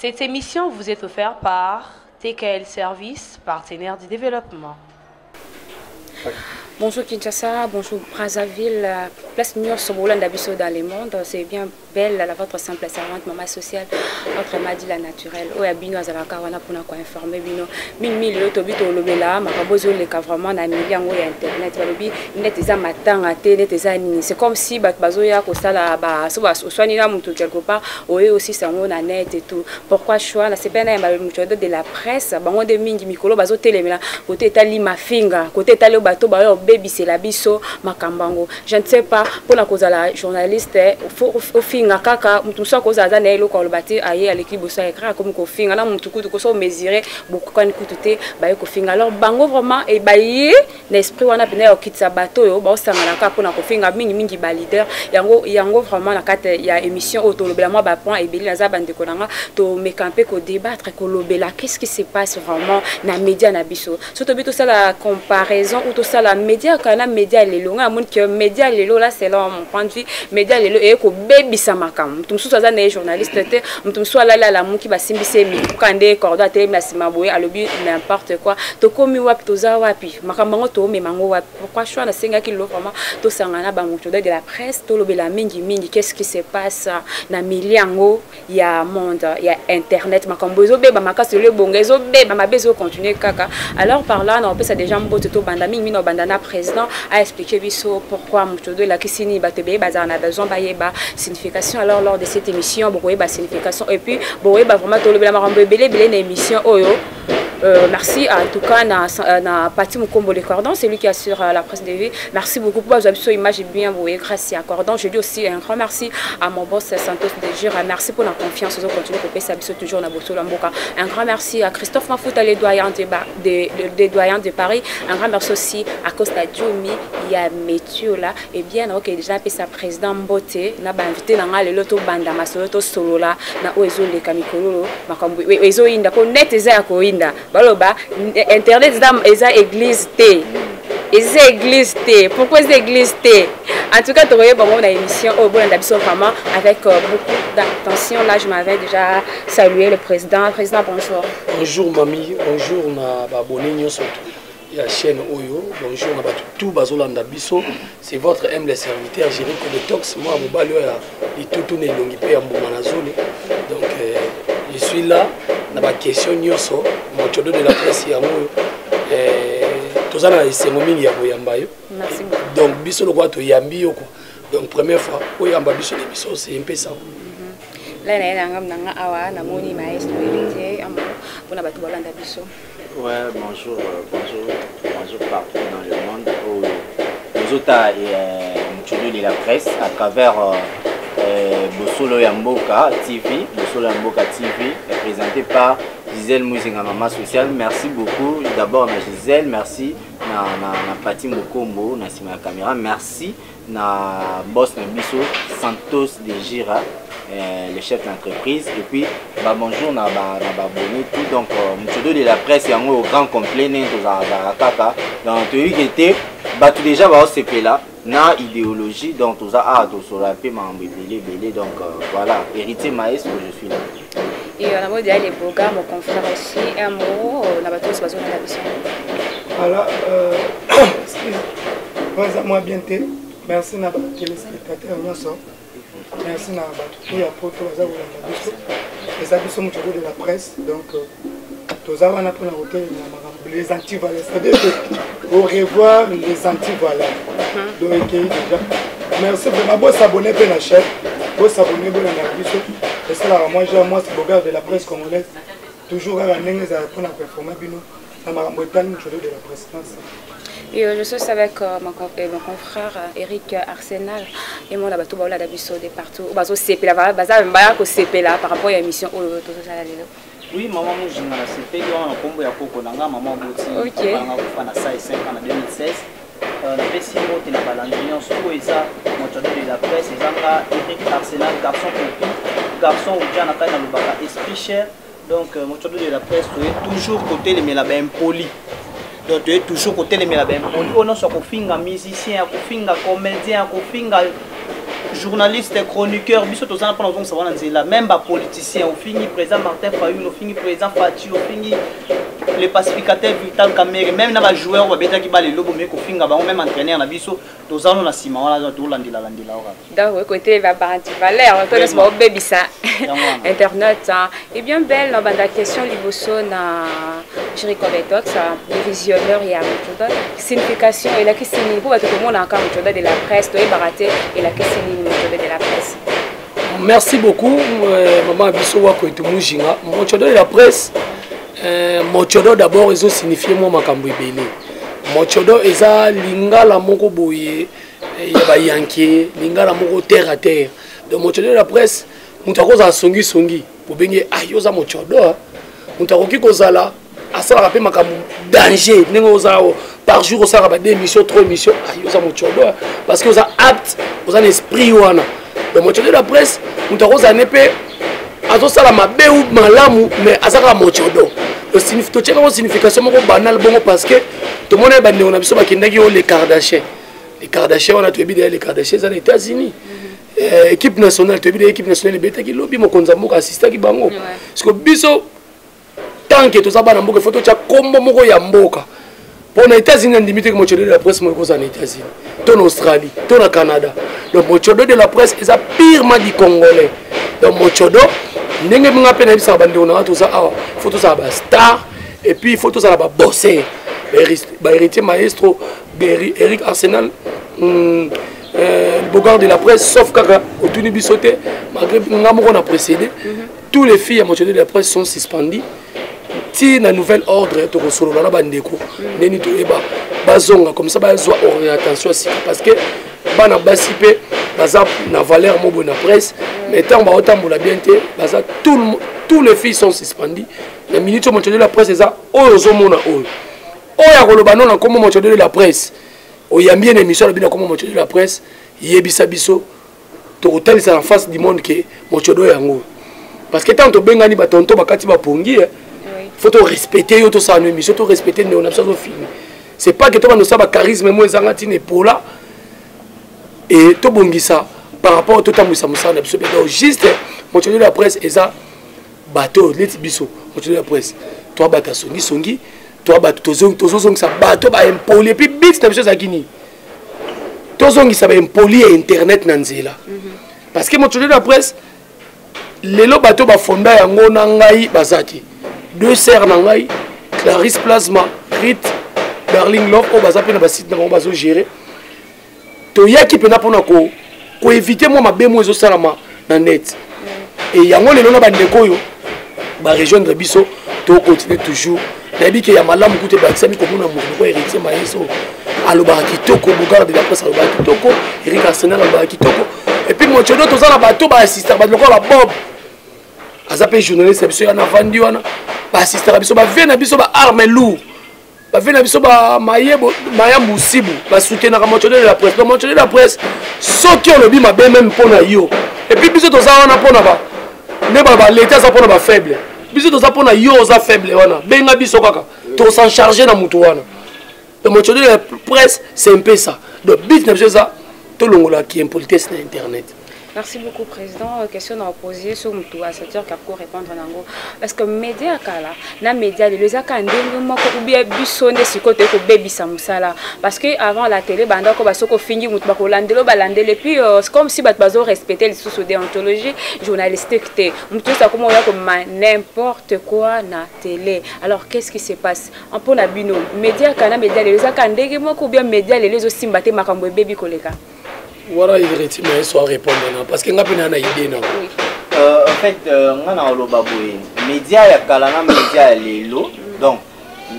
Cette émission vous est offerte par TKL Service, partenaire du développement. Bonjour Kinshasa, bonjour Brazzaville, place New York Sobolanda Bisso dans le monde. C'est bien belle la votre simple servante, maman sociale, votre madi la naturelle. Oya bino azalaka wana pona ko informer bino. Mille loto bito lobela, makabozo le ka vraiment na miliango ya internet balobi net eza matanga te net eza nini. C'est comme si bazo ya ko sala ba so ba swani na mutu quelque part, oye aussi sango na net et tout. Pourquoi choix na c'est pas na mutu de la presse, bango de mingi mikolo bazo telemela côté etali mafinga, côté etali bato ba baby c'est la biso makambango. Je ne sais pas pour la cause la journaliste au finga kaka mutu so cause za na eloko lobati aye à l'équipe bossa ekra comme ko finga na mutu kutu ko so mesurer beaucoup kan kututé ba ko finga alors bango vraiment et baye l'esprit wana pena okitsa bato yo ba osangala ka pour na ko finga mingi ba leader yango vraiment na kate ya émission auto lobela moi ba point et beli na za bande ko nanga to me camper ko débattre ko lobela qu'est-ce qui se passe vraiment na média na biso surtout bito ça la comparaison ou tout ça la média kana média lelo nga mon que média lelo là c'est là mon point de vue média lelo et ko baby samakam tum so za na journaliste te tum so la muki ba simbise mi kande cordo ate na simaboye alobi n'importe quoi to komi wapi to za wapi makambango to me mango wapi pourquoi choix na senga ki lo vraiment to sangana ba mutu de la presse to lobela mingi qu'est-ce qui se passe na miliango ya monde ya internet makambozo be ba makasi le bongezo be ba mabezo continuer kaka alors par là on peut ça déjà mboto to banda mingi no banda na président a expliqué biso pourquoi mutudo la kisini batebe bazana besoin ba signification alors lors de cette émission bokoye ba signification et puis bokoye ba vraiment to lobela makambo belé na émission oyo. Merci en tout cas na Pati Mukombo le Cordon, c'est lui qui assure la presse de vie. Merci beaucoup pour votre image bien vous grâce à Cordon. Je dis aussi un grand merci à mon boss Santos Dejir. Merci pour la confiance aux continuer pour payer ça toujours na Bosso Lamboka. Un grand merci à Christophe Mafouta les doyens des doyens de Paris. Un grand merci aussi à Costa Djoumi, il y a Métio là et bien OK déjà appelé sa président Mboté na ba invité na le loto banda masoloto solo là na oezo le kamikolo makambo oezo inda ko net eza ko inda baloba internet eza église T. Eza église T. Pourquoi eza église T? En tout cas, tu voyez bon la émission au bon vraiment avec beaucoup d'attention. Là, je m'avais déjà salué le président. Président, bonjour. Bonjour mamie, bonjour na abonné nyonso ya chaîne Oyo. Bonjour na tout bazolanda biso. C'est votre humble serviteur Jéricho Detox. Moi mobali ya itutu ne longi pe ya mbuma na zone. Donc je suis là na ba question nyonso motodo de la presse ya Oyo. Tozana isengo mingi ya koyamba yo. Merci beaucoup. Donc biso lo kwa to yambi yo ko. Donc première fois oyamba biso les biso c'est un peu ça. Là nanga awa na moni maestro héritier amo pona batu balanda biso. Ouais, bonjour partout dans le monde. Nous autres, de la presse à travers Bossolo Yamboka TV, présenté par Gisèle Mouzinga Maman Sociale. Merci beaucoup. D'abord à Gisèle, merci na Pati Mukombo, na Sima Caméra, merci na boss na biso Santos Dejira. Le chef d'entreprise et puis bah bonjour na abonné tout donc mutudo de la presse et au grand complet dans kaka dans théorie qui était bah tout déjà bah c'est là na idéologie donc tout ça a tout sur la paix belé donc voilà héritier maestro je suis là et on a mot déjà les programmes mon confrère aussi un mot on a battu ce besoin de la mission voilà moi bien merci na téléspectateurs nyonso. Merci à tout les habits de la presse donc tous avons les anti-valeurs c'est-à-dire au revoir les anti-valeurs donc déjà merci vraiment bon s'abonner à la chaîne bon s'abonner à la vidéo et ça moi c'est Bogard de la presse congolaise toujours à la pour la performance bino na makambo etani de la presse. Et je suis avec mon confrère Eric Arsenal et moi là-bas tout là d'habitude de partout. Bazo CP là, baza mbaya ko CP là par rapport à l'émission tout ça là. Oui, maman moi j'ai na CP on a combo ya koko nanga maman boti. OK. On a na ça 5 en 2016. Na pesi moto na balandion so eza moto de la presse ezanga Eric Arsenal garçon ou jana kana lobaka esprit cher donc moto de la presse toujours côté les mela ben poli. Donc tu es toujours côté les mélabem. On a soit qu'on finga musicien, qu'on finga comédien, qu'on finga journaliste chroniqueur biso tozana pona zongo savana nzela même ba politicien au fini président Martin Fayulu au fini président Fati au fini les pacificateurs Vital Kamerhe même na ba joueur ba beta ki ba le lobo mais ko finga ba même entraîneur na biso tozana na sima wana to landila ora donc côté va parti valeur to laisse ba bebisa internet et bien belle dans la question liboso na Jericho Betox visionneur et amotoda signification et la question pour tout le monde encore amotoda de la presse et baraté et la question de la presse. Merci beaucoup maman biso wa ko etu mujinga mochodo de la presse mochodo d'abord ils ont signifié moi makambo ebele mochodo eza lingala moko boye ya ba yanke lingala moko terre à terre donc mochodo de la presse mutako za songi songi bobenge ayoza mochodo mutako kozala asala pe makambo danger ndenge ozao par jour osala ba 2 émissions 3 émissions ayoza mochodo parce que oza apte oza un esprit wana donc mochodo de la presse mutako za nepe azosala mabe ou malamu mais azaka mochodo le signification moko banal bongo parce que tout le monde est bandé on a biso bakendaki les Kardashians on a tuebi les Kardashians aux États-Unis équipe nationale tuebi équipe nationale betaki lobi mokonza moko assistaki bango parce que biso tant que toza bana mboka photo cha kombo moko ya mboka pour les États-Unis ndimité que mochodo de la presse moko za na États-Unis to en Australie to na Canada donc mochodo de la presse est purement du congolais donc mochodo ndenge munga pe na bisa bande on a toza photo za ba star et puis photo za ba bosser ba héritier maestro Eric Arsenal Bogard de la presse sauf kaka otuni bisoté malgré ngamo qu'on a précédé tous les filles à mochodo de la presse sont suspendues ti na nouvel ordre to solo na bandeko neni to eba bazonga comme ça bazwa orientation parce que bana basipe baza na valeur mobo na presse mais tant ba otambola bien te baza tous les filles sont suspendues la minute au mochodo de la presse eza oyo zomona oyo oya koloba non comme mochodo de la presse oyambi une émission la bina comme mochodo de la presse yebisa biso to kotalisa en face du monde que mochodo yango parce que tant to bengani ba tonto bakati ba pongi faut respecter yo to sa émission to respecter ne on a besoin de film c'est pas que to ba ba charisme mo ezanga tine pola et to bongisa par rapport au totam musa musa na biso donc juste mochodo de la presse eza bateau leti biso mochodo de la presse to bata songi songi to bata tozong sa bateau ba impoli puis bit na biso za kini tozongi sa ba impoli internet na nzela parce que mochodo de la presse lelo bateau ba fonda yango na ngai bazati deux sœurs na ngai Clarisse Plasma Rit Darling Love o baza pe na ba site na bango bazo gérer to yaki pena pona ko éviter moi mabe mo ezo salama na net et yango lelo na bandeko yo ba rejoindre biso to continuer toujours nabi ke ya malamu kute ba kisami ko mona mo ko héritier maïso aloba kitoko Bogard de la presse aloba kitoko Eric Arsenal aloba kitoko et puis mo chodo to za na bato ba assister ba loko la Bob azape journaliste biso ya na vandi wana ba assister biso ba vena biso ba arme lourd ba vena biso ba mayebo mayambu sibu ba soutenir mochodo de la presse donc mochodo de la presse soki on le bi mabe même pona yo et puis biso to za wana pona ba ne ba l'état za pona ba faible biso to za pona yo za faible wana benga biso kaka to s'en charger na mutu wana donc mochodo de la presse c'est un peu ça donc bit na biso za to longola qui impolitesse na internet. Merci beaucoup, Président. Question à poser sur mon tour, c'est-à-dire qu'à quoi répondre en anglais. Parce que média kala, na média les akandé moi ko bien bisonné sur côté ko baby samusala. Parce que avant la télé, banda ko basoko fini mutu ba ko landelo ba landele puis c'est comme si bat bazo respecter les sous déontologie journalistique té. Mutu ça comme on a comme n'importe quoi na télé. Alors qu'est-ce qui se passe? En pour la bino, média kala média les akandé moi ko bien média les aussi mbaté makambo baby koleka. Voilà, il retient mais soit répondre parce que ngapena na idée non. En fait, ngana oloba boye. Média ya kala na média ya lelo. Donc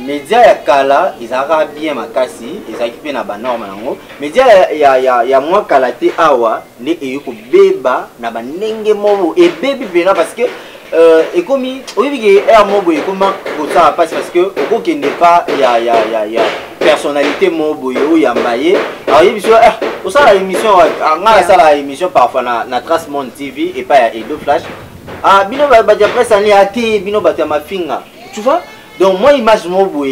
média ya kala izaka bien makasi, izaki pe na ba norme nango. Média ya moi kala te awa ne eyiko beba na ba ndenge mobo et bebi bena parce que et comme oui er mobo et comment ça passe parce que au qui n'est pas ya personnalité mobo yo ya mbaye. Alors il biso au ça la émission ngala ça la émission parfois na Trace Monde TV et pas ya Edo Flash. Bino ba presse en liati bino ba ma finga. Tu vois? Donc moi image mobo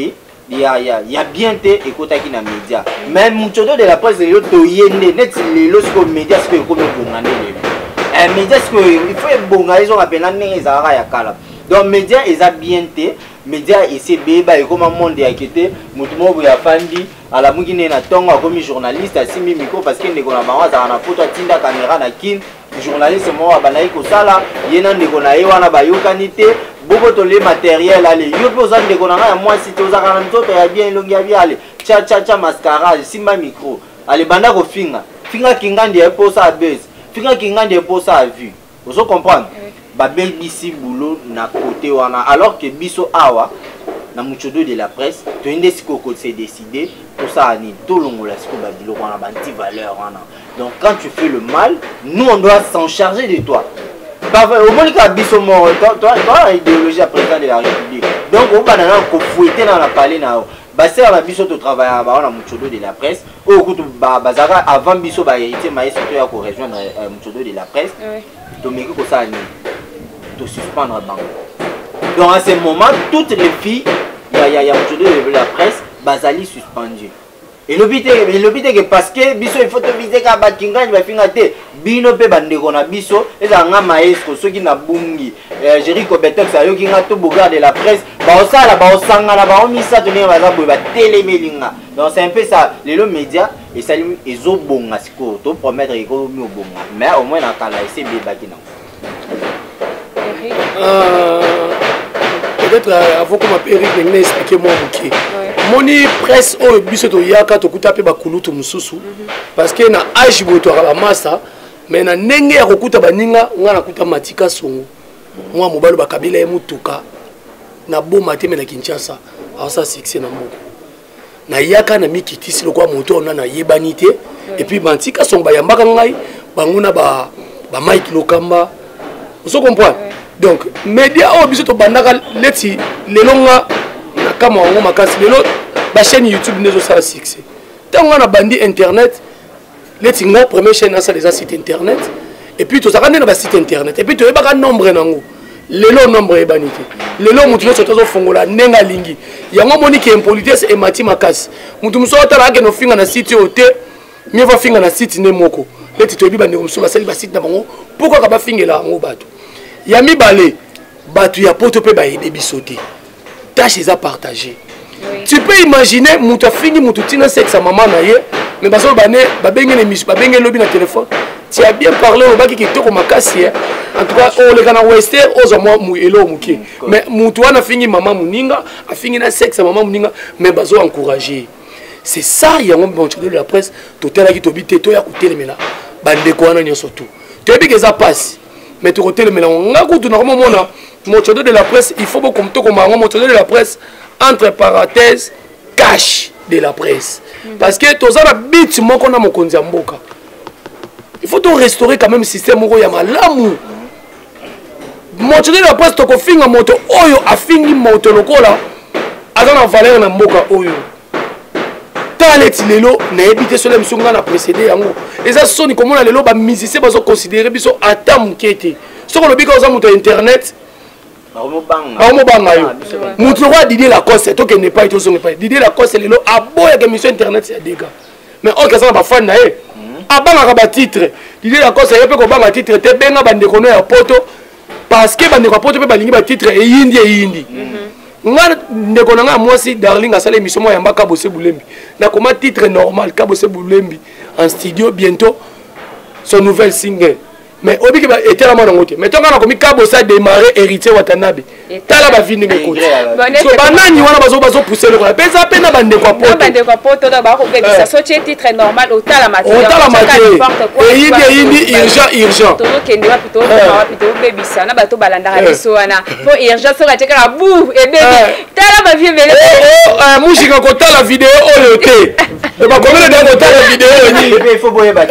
il y a bien té écoutez qui na média même muchodo de la presse yo to yende net les lorsque média ce que comme bongane les média ce que il faut bongane ils ont appelé ndenge ezara ya kala donc média eza bien té média essaie beba et comme monde ya kité mutu mo ya fandi ala mugine na tongo comme journaliste asimi micro parce que ndeko na bango za na photo tinda caméra na kin journaliste mo abanayi ko sala yena ndeko na ye wana bayokani te beaucoup de les matériels allez yo posa ndeko na nga moi si toza kana mtoto ya bien longi ya bien allez cha mascarage simba micro allez banda ko finga kingandi ya posa a buzz finga kingandi ya posa a vue vous comprendre ba bisi boulot na côté wana alors que biso awa na muchodo de la presse to inde sikoko s'est décidé pour ça ni tout longola siko ba bilo wana ba anti valeur wana donc quand tu fais le mal nous on doit s'en charger de toi. Au moins il biso mort toi idéologie à président de la République donc on va dans fouetter dans la palais na basé à la biso to travailler à la muchodo de la presse au coup bazara avant biso ba héritier maestro to ya ko rejoindre muchodo de la presse to meki ko ça ni to suspendre bango donc à ce moment toutes les filles ya muchodo de la presse bazali suspendues. Et l'obité que parce que biso il faut te viser ka bakinga ni ba finga te bino pe bandeko na biso eza nga maestro soki na bungi Jericho Betox ayoki nga to boga de la presse ba osala ba osangana ba omisa to ne baza boy ba telemelinga donc c'est un peu ça les médias et ça ezo bonga siko to promettre ko mi obonga mais au moins na kala ese beba kina peut-être avant qu'on m'appelle Eric expliquer moi OK moni presse o biso to yaka to kuta pe bakulutu mususu parce que na âge boto la massa mais na ndenge ya kokuta baninga nga na kuta matika songo moi mobalo bakabila emutuka na boma te na Kinshasa asa succès na moko na yaka na mikitisi lokwa moto na yebani te et puis matika songo bayambaka ngai banguna ba Mike Lokamba vous comprenez donc média o biso to bandaka leti lelonga na kama wango makasi lelo ba chaîne YouTube nezo ça succès tant on a bandi internet leti nga première chaîne ça les sites internet et puis to ça na ba site internet et puis to yebaka nombre nango lelo nombre ebanité lelo mutu so tozo fongola nenga lingi yango moni ke impolitesse et mati makasi mutu muso tala ke no finga na site ote mieux va finga na site ne moko leti to yebi bande muso basali ba site na bango pourquoi ka ba fingela ngo bato ya mibale batu ya poto pe ba yede bisoté tâche eza partagée. Oui. Tu peux imaginer mutu fini mutu tina sexe à maman na ye mais baso bané ba bengene misu ba bengene lobi na téléphone tu as bien parlé au baki ki toko makasi en tout cas o le kana wester ozo mo mu elo muke mais mutu wana fini maman muninga a fini na sexe à maman muninga mais baso encourager c'est ça ya ngombe de la presse to tela ki to bité to ya kutelemela bande ko wana nyoso tout tu bi que ça passe mais tu kutelemela nga kutu na ko mona mochodo de la presse il faut beaucoup to ko mango mochodo de la presse entre parenthèses cash de la presse parce que toza na bit moko na mokonzi ya mboka il faut to restaurer quand même système moko ya malamu mochodo de la presse to ko finga moto oyo afingi moto lokola aza na valeur na mboka oyo taleti lelo na ebité sur les msunga na précédé yango eza soni komona lelo ba musicien bazo considérer biso ata mukete soko lobika oza moto internet banga yo mutu roi Didier Lacoste to kende pas to songe pas Didier Lacoste lelo aboya ke mission internet ya dega mais o kasa ba fan na ye abanga ba titre Didier Lacoste yepe ko banga titre te benga bande kono ya poto parce que bande ko poto pe balingi ba titre e yindi nga ndeko na nga mwasi darling asala émission mo ya mbaka Bose Boulembi na koma titre normal ka Bose Boulembi en studio bientôt son nouvelle single mais obi ke ba etela mwana ngote mais tonga na komi kabo sa démarrer héritier Watanabe tala ba vini ngeko so banani wana bazo pousser le quoi pesa pena bande kwa poto da ba ko bebisa so titre normal au tala matière et yindi urgent to kende wa pito bebisa na bato balanda biso wana po urgent so ka teka bou et bébé tala ba vie bele musika ko tala vidéo oyo te ba komela da ko tala vidéo ni il faut boye ba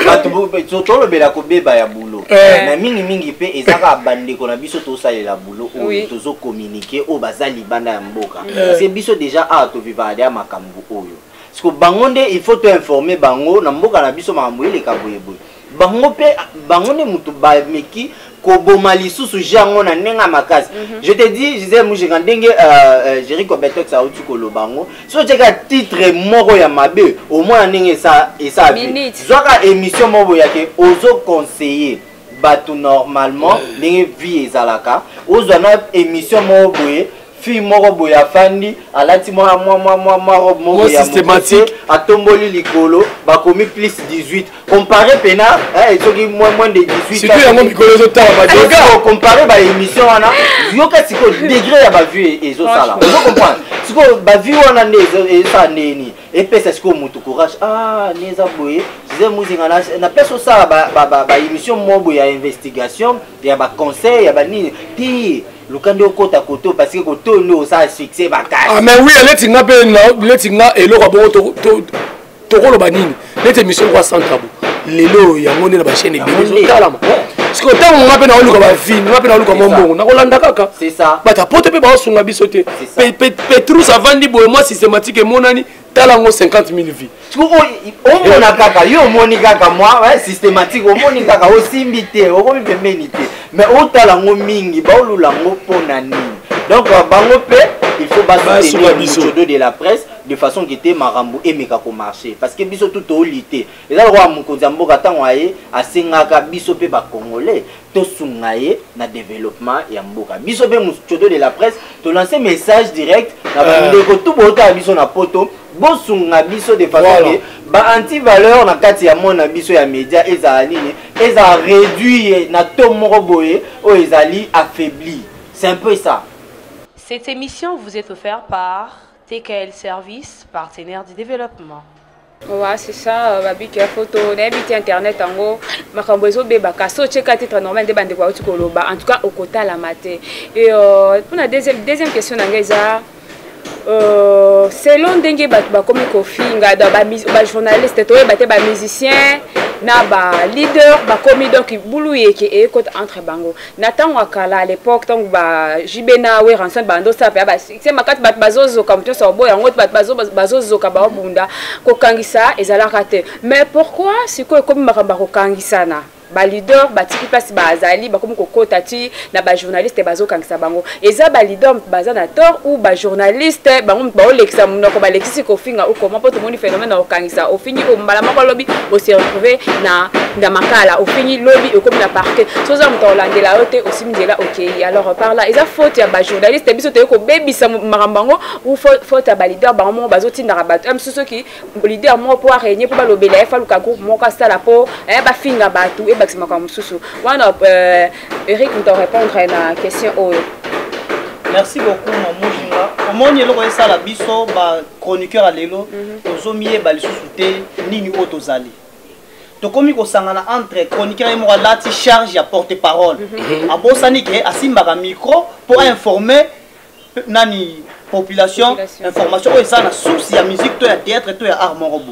bato to lo bela ko beba ya boulot na mingi pe ezaka bande ko na biso to salela boulot o tozo communiquer o bazali banda ya mboka c'est biso déjà a to vivre ya makambu oyo parce que bangonde il faut te informer bango na mboka na biso makambu ile ka boyeboy bango pe bangonde mutu ba meki koboma lisusu jango na nenga makasi. Je te dis, je disais mujinga ndenge Jerry Kobetox a uti kolobango. So teka titre moko ya mabe, au moins ndenge ça et ça. Zwaka émission moko yake ozo conseiller batu normalement ndenge vie ezalaka. Ozana émission moko boye fille moko boye afandi alati moi robe moko ya systématique atomboli likolo bakomi plus 18 comparé pena ezoki moins de 18 surtout yango mikolo ezotala bajoga comparé ba émission wana yoka siko degré ya ba vue ezosala vous comprenez siko ba vue wana eza neni epesa siko mutu courage neza boye je muzinga na peso sala ba émission moko ya investigation ya ba conseil ya ba nini ti lukande kota koto parce que koto no ça succès bakasi mais oui letinga pe letinga eloko bongo to koloba nini lete mission kwa centrabo lelo yango na ba chaîne ebele talama parce que tant on appelle na luka ba film on appelle na luka mombongo na kolanda kaka c'est ça bata pote pe ba sunga bisote Petrus avandi boye moi systématique monani talango 50 000 vies on mona kaka yo moni kaka moi systématique on moni kaka osimbi te okomi pembeni te mais o talango mingi ba olula ngo pona nini donc bango pe il faut soutenir le de la presse de façon qui était marambo et meka ko marcher parce que biso tout au lité et là roi mukonzi mboka tango aye asengaka biso pe ba congolais to sungaye na développement ya mboka biso pe muchodo de la presse to lancer message direct na bandeko tout bota biso na poto bosunga biso de façon que ba anti valeur na kati ya mona biso ya média eza nini eza réduit na to moko boye o ezali affaibli c'est un peu ça. Cette émission vous est offerte par TKL Service, partenaire du développement. Ouais, c'est ça, babiki photo, n'habite internet en gros, ma camboiso beba kaso check titre normal de bande kwa utikoloba, en tout cas au quota la maté. Et pour la deuxième question d'angeza selon dengue ba comme kofinga da ba journaliste to ba te ba musicien na ba leader ba komi donc bulu yeke e côté entre bango natan wakala à l'époque tant ba jibena we ransan bando sa pa ba c'est makati ba bazozo comme to so boya ngot ba bazozo ka ba bunda ko kangisa ezala raté mais pourquoi siko comme makamba ko kangisa na ba leader ba tiki place ba azali ba comme kokota ti na ba journaliste bazo kangisa bango eza ba leader baza na tort ou ba journaliste bango ba olekisa munoko ba lexisi ko finga ou comment peut moni phénomène o kangisa o fini o mbala mako lobby o se retrouver na makala o fini lobby o comme na parquet soza mto landela ote aussi mdela OK alors par là eza faute ya ba journaliste biso te ko bebisa marambango ou faute ya ba leader bango bazo tinda rabat am soso ki leader mo po régner po ba lobela fa luka groupe mo ka sala po ba finga batu maximum comme sous one Eric nous répondre à la question. Merci beaucoup Mamujinga. Comment y est ça la biso ba chroniqueur à lelo ozomie ba lisusuté nini otozali. To komi ko sangana entre chroniqueur et moi là ti charge à porte-parole. Abosani ke asimba micro pour informer nani population information et ça na source ya musique to ya théâtre to ya art morobo.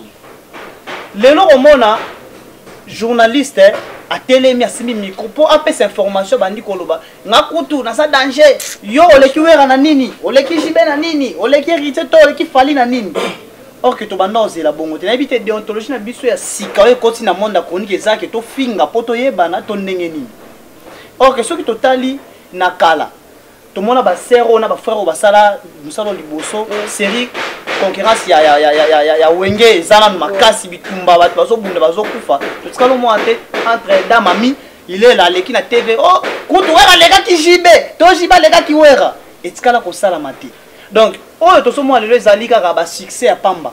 Lelo omona journaliste a télé asimi micro pour appeler information bandi koloba ngakutu na sa danger yo oleki wera na nini oleki jibe na nini oleki rite to oleki fali na nini or que to banda ozela bongo te na bité déontologie na biso ya sika e koti na monde chronique ezaki to finga poto yebana to ndenge nini or que soki totali na kala to mona ba sero na ba frère ba sala musalo liboso série concurrence ya wenge zana makasi bitumba bato bazobunda bazokufa totikalo mo ate entre damami il est là leki na TV oh kutu wera lega ki jibe to jiba lega ki wera etikala ko sala mati donc oyo to somo alelo ezali kaka ba succès ya pamba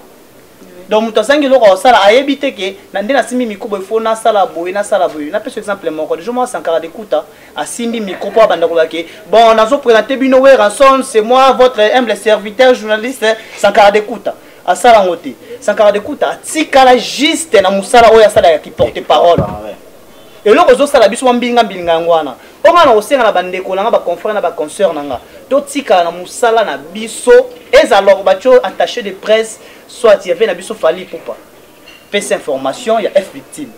donc muto sangi loko sala ayebite ke na ndena simi mikobo ifo na sala boye na peso exemple moko je moi Sankara d'écouta asimbi mikobo abanda ko ke bon nazo présenter bino wera son c'est moi votre humble serviteur journaliste Sankara d'écouta à sala ngote Sankara d'écouta atikala juste na musala oyo sala ya ki porte parole et loko zo sala biso mbinga ngwana onga na osenga na bandeko nanga ba confrère na ba consoeur nanga to tika na musala na biso ezalor bacho attaché de presse soit il y avait na biso fali poupa fait information il y a F victime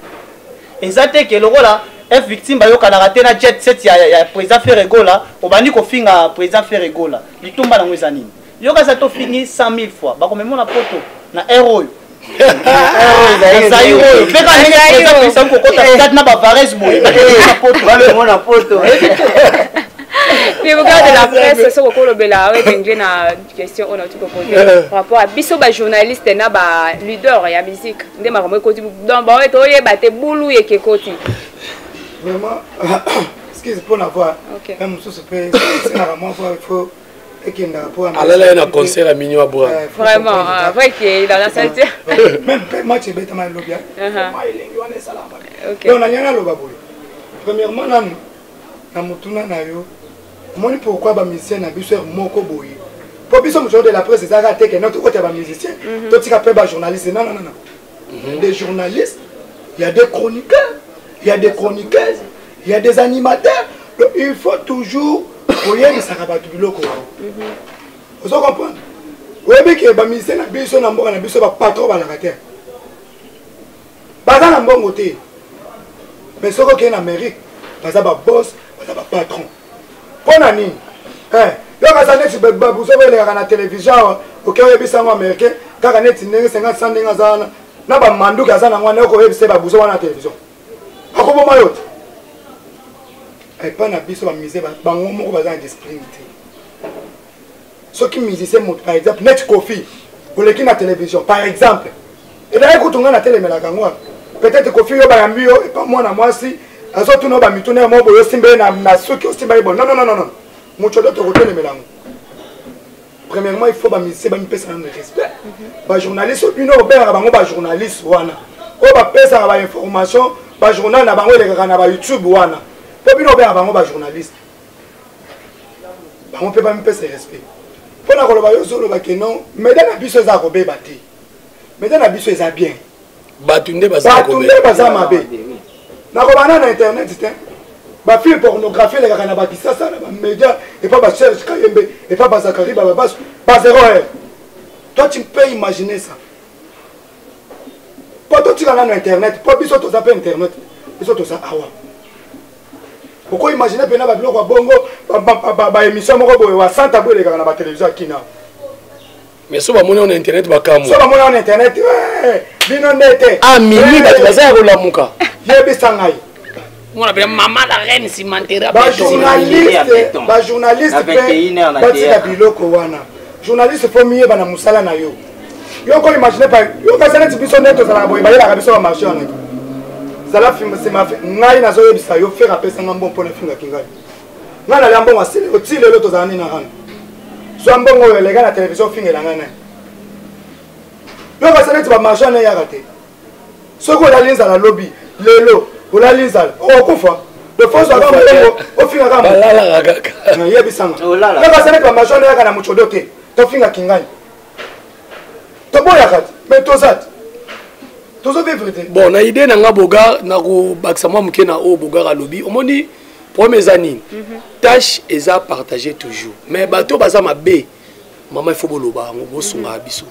exacte que le là F victime ba yo kana raté na jet set ya président Ferregola obandi ko finga président Ferregola litumba na ngweza nini yo ka sa to fingi 100 000 fois ba ko memona poto na héros Mais regarde la presse, ce qu'on a une question on a tout posé par rapport à biso ba journaliste na ba leader ya musique ndé ma comme côté donc ba ouais toye ba te boulou et ke côté vraiment excuse pour l'avoir même sous ce pays c'est normalement il faut et qu'il n'a pas alors là un concert à Mignon à boire vraiment vrai que dans la salle même match bête mal lo bien OK on a rien à lo babolo premièrement na mutuna na yo moni pourquoi ba musicien na biso moko boye pour biso mo de la presse ça raté que notre côté ba musicien tout tika pe ba journaliste non des journalistes il y a des chroniqueurs il y a des chroniqueuses il y a des animateurs donc il faut toujours oyer ça ba biloko vous comprenez oui mais que ba musicien na biso na mboka na biso ba patron ba la raté ba na mbongo te mais ce que en Amérique baza ba boss baza ba patron pona nini yo kaza neti babuso beleka na télévision okeyebisa ngo américain kaka neti ndenge 50 ndenge azana na bamanduki aza nango wana okoyebisa babuso wana na télévision akoboma yo te epa na biso bamusicien bango moko baza na discipline te soki musicien moto par exemple neti Kofi oleki na télévision par exemple edaki kutunga na telemelaka ngo peut-être Kofi yo bayambi yo epa mwana mwasi azotuna ba mituna mo boyo simbe na soki osimba bon non mucho d'autres côté le mélange premièrement il faut ba musicien ba mpesa na respect ba journaliste une obera bango ba journaliste wana o ba pesa ba information ba journal na bango le na ba YouTube wana po bino obera bango ba journaliste bango pe ba mpesa respect pona ko lo ba yo zolo ba kenon medana biso za ko be bati medana biso eza bien batunde baza ko be baza mabe na kobana na internet te ba film pornographie les gars na ba kisasa na ba média et pas ba Serge Kayembe et pas ba Zakari ba zéro heure toi tu peux imaginer ça pas toi tu vas na internet pas biso to zape internet biso to ça awa pourquoi imaginer pena ba biloko bongo ba émission moko boye wa santa boye les gars na ba télévision kina mais so ba moni on internet ba kamu so ba moni on internet bino ndete ah mimi ba baza ko lamuka yebisa ngai on appelle maman la reine cimentera ba journaliste batika biloko wana journaliste faut mieux bana musala na yo yo ko imaginer pas yo ka sana tibiso neto za boye bayela ka biso ba marché wana zala film c'est ma ngai na zo yebisa yo faire apesa ngambo pona finga kingali ngana lambo wasile otile loto za nini na hana so mbongo yo lega na télévision finga la ngana yo ka sana tiba marché na ya raté soko la linza la lobby lelo ola linza okufa de force à mbongo ofinga kama balala kaka na yebisanga yo ka sana tiba marché na ya kana muchodo te to finga kingali to boya kati mais to zat bon na idée na nga boga na ko bakisa moi muke na o boga lobby omoni premiers années tâche eza partager toujours mais bato baza mabe mama il faut boloba ngo bosunga biso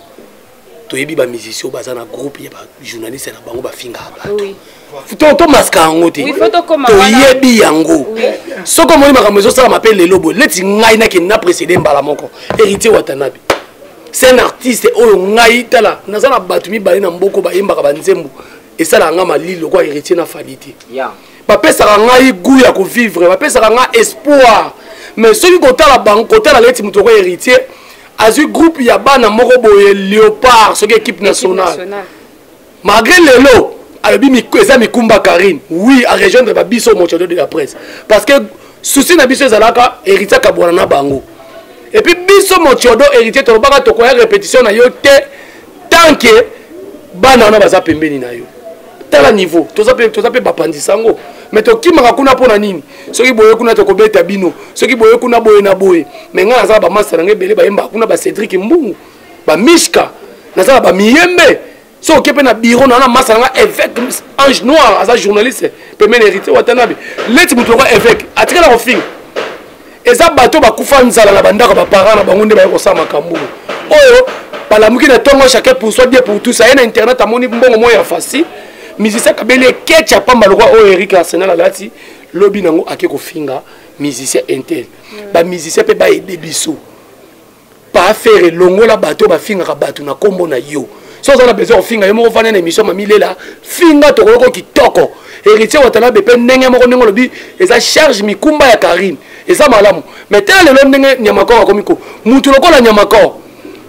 to yebi ba musicien baza na groupe ya ba journaliste na bango ba finga bato to maska ngo te to yebi yango soko moni makambo zo sala mapel lelo bo leti ngai na ke na précédé mbala moko héritier watanabe c'est un artiste oyo ngai tala nazana batu mibale na mboko ba yembaka banzembo esala nga malilo kwa héritier na falité bapesaka ngai goût ya kovivre bapesaka nga espoir mais soki kotala bango kotala leti moto ko héritier azwi groupe ya bana moko boye léopard soki équipe nationale malgré lelo alobi eza mikumba Karine oui a rejoindre babiso mochodo de la presse parce que souci na biso ezalaka héritier kabwana na bango et puis biso mochodo héritier tolobaka tokoya répétition na yo te tant que bana wana baza pembeni na yo tala niveau toza pe bapandisa ngo mais tokimaka kuna mpona nini soki boye kuna tokobeta bino soki boye kuna boye na boye mais ngai nazala bamaster nanga ebele bayembaka kuna bacédrik mbungu bamishka nazala bamiyembe so oke mpe na biro na masa nanga évêque ange noir aza journaliste pembeni héritier watanabe leti moto lokwa évêque atikala kofinga eza bato bakufa nzala na bandako baparent na bango nde baye kosala makambo oyo balamuki na ntongo chacun pour soi Dieu pour tous aye na internet amoni mbongo moyo ya facile musicien kabeli eketya pamba lokwa oyo Eric Arsenal alati lobi nango ake kofinga musicien intel bamusicien mpe baede biso baafere longola bato bafingaka bato na nkombo na yo so on a besoin finga yemo fana na émission mamilela finga to ko kitoko héritier Watanabe pe ndenge moko ndenge lobi eza charge mikumba ya Karim eza malamu mais tel le ndenge Nyamakor akomiko mutu lokola Nyamakor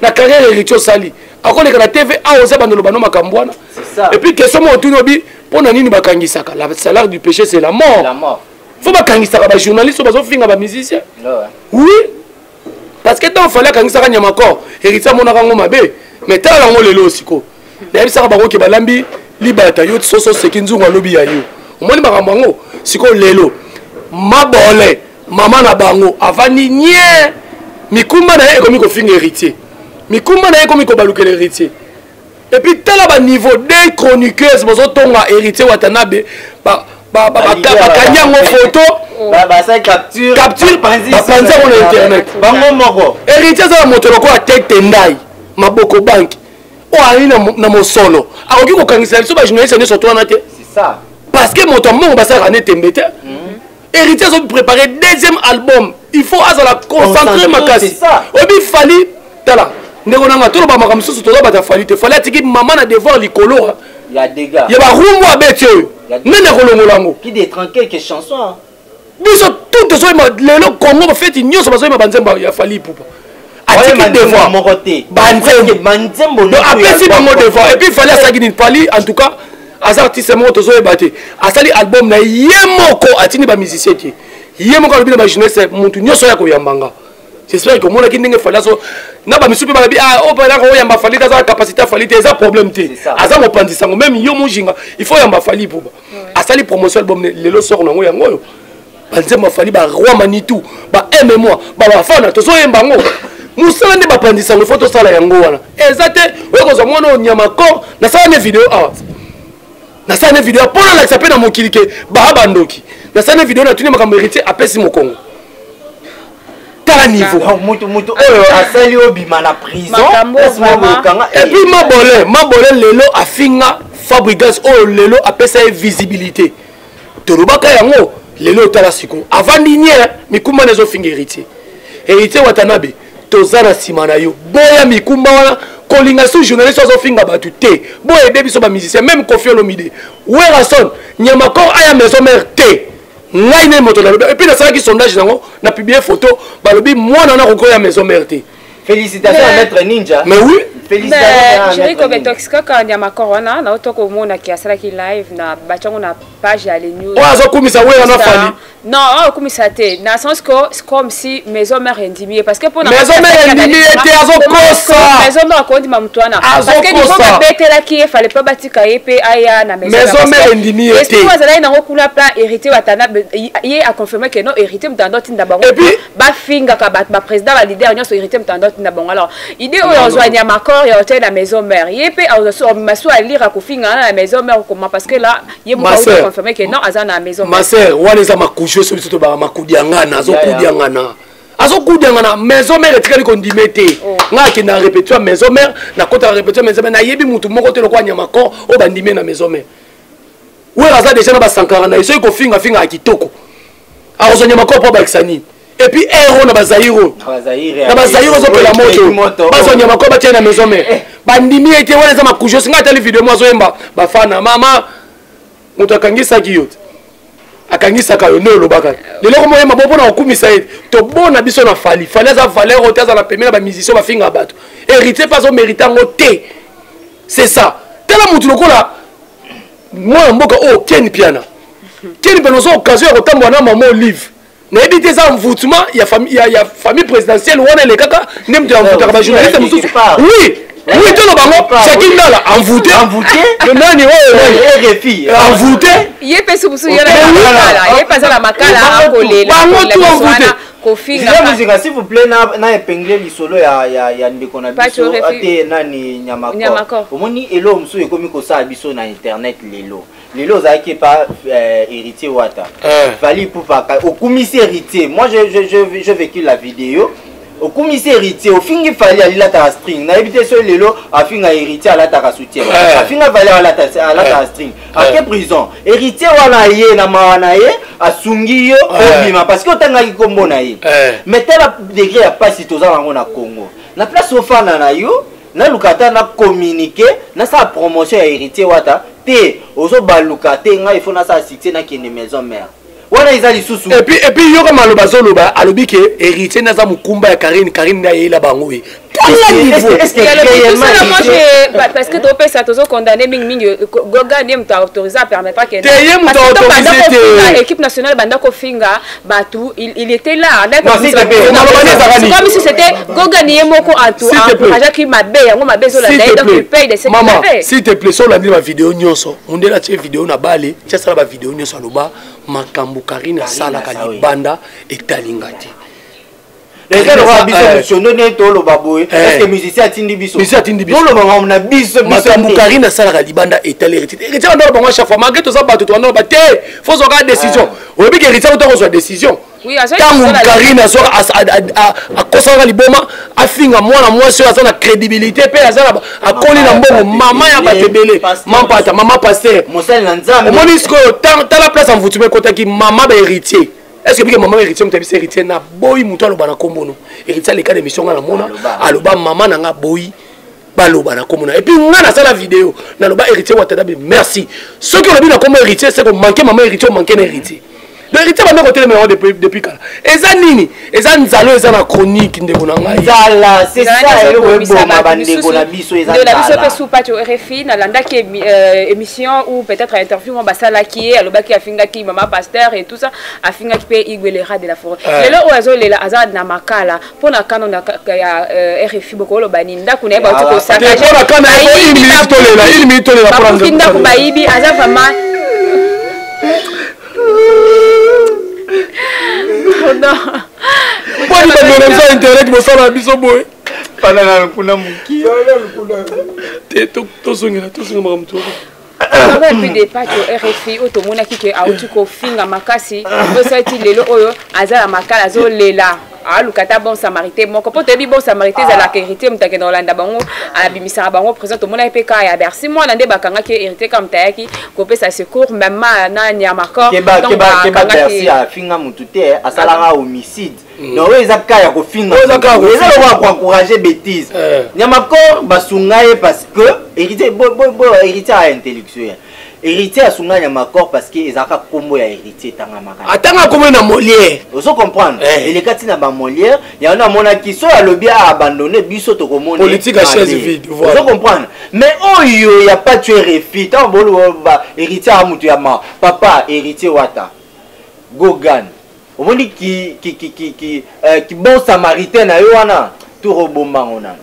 na carrière héritier sali akoleka na TV a oza bandolo bano makambwana et puis question mo tuno bi pona nini bakangisaka la salaire du péché c'est la mort faut bakangisaka ba journaliste bazo finga ba musicien oui parce que tant fallait kangisaka Nyamakor héritier mona kango mabe mais tel lango lelo siko na bisaka bango ke balambi libata yo soso sekinzungu alobi ya yo omoni makambo yango siko lelo mabole mama na bango avani nye mikumba na ye ekomi kofinga héritier mikumba na ye ekomi kobalukela héritier et puis tala ba niveau des chroniqueuses bozo tonga héritier Watanabe bakanya yango photo capture bapanza ngo na internet bango moko héritier za moto lokola tete ndai maboko banki o ali na mosolo akoki kokangisa biso bajournaliste nyonso to wana te parce que moto mongo basaka ne tembe te héritier azo préparer deuxième album il faut azala concentrer makasi obi fali tala ndeko nanga toloba makambo mosusu toza bata fali te fali atiki mama na devoir likolo ya dégâts ya barumbu abeti oyo nene kolongola yango qui détranque quelques chansons biso tout tozoyema lelo kongo bafeti nyonso bazoyema banzembo ya fali pupa atiki devoir banzembo apesi bango devoir et puis fali asaki nini fali en tout cas aza artiste moko tozoyeba te asali album na ye moko atindi bamusicien te ye moko alobi na bajournaliste mutu nyonso ya koyambanga j'espère que omonaki ndenge fali azo na bamisusu mpe balobi opelaka oyamba fali te aza capacité ya fali te eza problème te aza mopanzisango même yo mojinga il faut yamba fali puba asali promotion album lelo soko nango yango oyo banzembo fali baroi manitou baeme moi babafana tozoyemba yango musala nde bapanzisango il faut tosala yango wana eza te oyo kozwa mwana oyo Nyamakor nasala ne video awa nasala ne video mpona lakisa mpe na mokili ke baa bandoki nasala ne video natuni makambo héritier apesi mokongo tala niveau mutu oyo asali obima na prison et puis mabole lelo afinga Fabrigas oyo lelo apesa ye visibilité tolobaka yango lelo tala siko avandi nye mikumba nezofinga héritier Watanabe toza na nsima na yo boya mikumba wana kolinga su journaliste azofinga bato te boya ede biso bamusicien même Koffi Olomide Werason Nyamakor aya maison mère te ngai ne moto nalobi et puis nasalaki sondage nango na publier photo balobi mwana na kokoya maison mère te félicitations à Maître Ninja mais oui Chéri ko betoxika ka Nyamakor wana na otoko mona ki asalaki live na bachango na page ya les news o azokumisa wera na fali non azokumisa te na sens que comme si maison mère indimie parce que pour maison mère indimie te azokosa maison mère ko ndima mtu wana parce que niveau ba betela ki il fallait pas batika yepe aya na maison mère indimie te est-ce que vous allez na kokula plan héritier Watanabe ye a confirmé que non héritier mtandoti ndabango ba finga ka ba président ba leader nyonso héritier mtandoti ndabango alors idée oyo ozwa Nyamakor ya hôtel la maison mère yepe azo maso à lire kofinga na la maison mère comment parce que là ye mo ka confirmer que non azana la maison mère ma sœur wana za makusho so biso to ba makudiangana azokudiangana maison mère etikali kondime te nga ke na répétition maison mère na kota répétition maison mère na yebi mutu moko te lokwa Nyamakor o bandime na maison mère wera za déjà na ba sankara na iso ko finga akitoko azo Nyamakor po ba exani et puis héros na bazairo zo pela moto bazo Nyamakor ba tiena maison mère bandimi ete wana za makujo singa tali video mo azoyemba bafana mama mutu akangisa kiyote akangisa ka yo ne lobaka lelo ko moyema bobo na okumisa ete to bona biso na fali za valeur otaza na pemela ba musicien ba finga bato héritier pas au méritant te c'est ça tala mutu lokola moi mboka o Ken Piana zo occasion ya kotambola na mama Olive na ebité ça envoûtement ya famille présidentielle wana le kaka nem de envoûter ba journaliste mususu oui tout le bango chacun là envoûté le nani RFI envoûté yepe subusu yela makala yepe za la makala kolela bango tout envoûté kofinga s'il vous plaît na épingler lisolo ya ndeko na biso ate nani Nyamakor omoni elo musu ekomi ko sa biso na internet lelo zaki pas héritier wata fali poupa okumisi héritier moi je vécu la vidéo okumisi héritier ofingi fali alila ta string na ebité so lelo afinga héritier alata ka soutien afinga fali alata string à quelle prison héritier wana ye na mawana ye asungi yo obima parce que otanga ki kombo na ye mais tel degré ya pasi toza nango na Congo na place ofana na yo na lukata na communiquer na sa promotion ya héritier wata te ozo ba lukata nga il faut na sa succès na kene maison mère wana ils ali susu et puis yoko maloba zoloba alobi ke héritier na za mukumba ya Karine na yela bango e parce que tu ça toujours condamné mingi goga ni mta autorisé à permettre que l'équipe nationale banda ko finga batu il était là comme si c'était goga ni moko atu encourager ki mabe yango mabe zo la donc il paye de ce qu'il fait s'il te plaît sur la vidéo nyonso ondela tie vidéo na bale tia sala ba vidéo nyonso aloba makambu Karine sala ka libanda etalingati les gens vont biso non to lo baboy est-ce que musicien atindi biso lo mama na biso makambu Karine sala ka libanda etali héritier on doit bango chaque fois malgré tout ça batu on doit te faut regarder décision on veut que héritier on doit décision oui tant Karine sort à kosanga liboma afinga mwana mwasi aza na crédibilité pe aza a koli na mbongo mama ya batebele mampata mama pasteur mosali na nzambe monisco tant la place en vutume kotaki mama ba héritier. Est-ce que maman héritier mtabi héritier na boy muto aloba na kombono héritier les cas d'émission na mona aloba maman na nga boy baloba na komona et puis nga na sala vidéo na loba héritier wa tadabi merci ceux qui ont bien na kombo héritier c'est que manquer maman héritier manquer na héritier le héritier va me côté numéro depuis quand eza nini eza nzalo eza na chronique ndeko na ngai nzala c'est ça le weboma bandeko na biso eza de la biso pe sous patio RFI na landa ki émission ou peut-être interview mo basala ki aloba ki afinga ki mama pasteur et tout ça afinga ki pe igwelera de la forêt lelo oazo lela azad na makala pona kano na RFI bokolo bani ndako na ba ko saka pona kana il minute tolela pour prendre ndako baibi aza vraiment non. Pourquoi tu vas me internet pour ça la biso boy? Pendant la kuna muki. To songira mamto. On a plus des pattes au RFI au tomona ki ke autu ko finga makasi. Osati lelo oyo azala makala zo lela. Ah lukata bon samaritain mon ko te bi bon samaritain za la héritier mutake dans landa bango abimisa bango présent to mona ipeka ya Bercy moi nande bakanga ki héritier comme tayaki ko pe sa secours même na nyamako donc Bercy a finga mutute asala homicide non eza kaya ko finga eza ko encourager bêtise nyamako basungaye parce que héritier héritier intellectuel héritier a sunga nyamako parce que ezaka kombo ya héritier tanga makala atanga kombo na Molière oso comprendre ele kati na ba Molière ya na mona ki so ya lobi a abandonner biso to komona politique à chaise vide voilà oso comprendre mais oyo ya pas tuer refi tant bolo ba héritier a mutu ya ma papa héritier wata Gogan omoni ki bon samaritain na yo wana to robomba ngona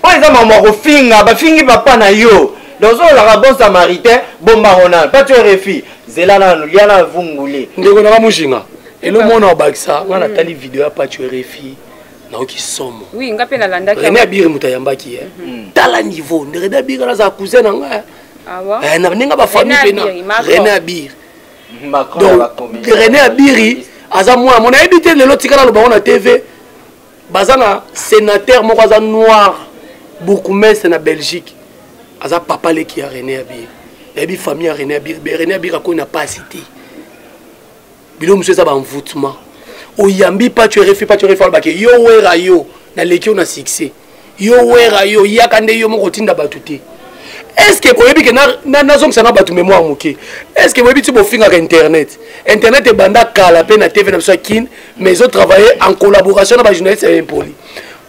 o eza mama ko finga ba fingi papa na yo dans un bon samaritain bon marronal pas tu refi zela na liana vungule ndeko na mushinga elo mona obakisa ngana tali video pas tu refi na oki somo oui ngape na landa ki na bire mutayambaki tala niveau ndere bire na za cousin na nga ah bon na ninga ba famille pena René Abir donc René Abiri aza mwana mona ebité lelo tikala lo bango na TV bazana sénateur moko aza noir bourgmestre na Belgique aza papa leki ya René Abir ebi famille ya René Abir René Abir ko na pas cité bilo monsieur ça ba envoûtement oyambi pas tu refi ba ke yo wera yo na leki na succès yo wera yo yakande yo moko tinda batuté est-ce que koyebi ke na zong sana batu mémoire moké est-ce que boyebi ti bo finga internet e banda kala pe na TV na biso kin mais ils ont travaillé en collaboration na ba journaliste impoli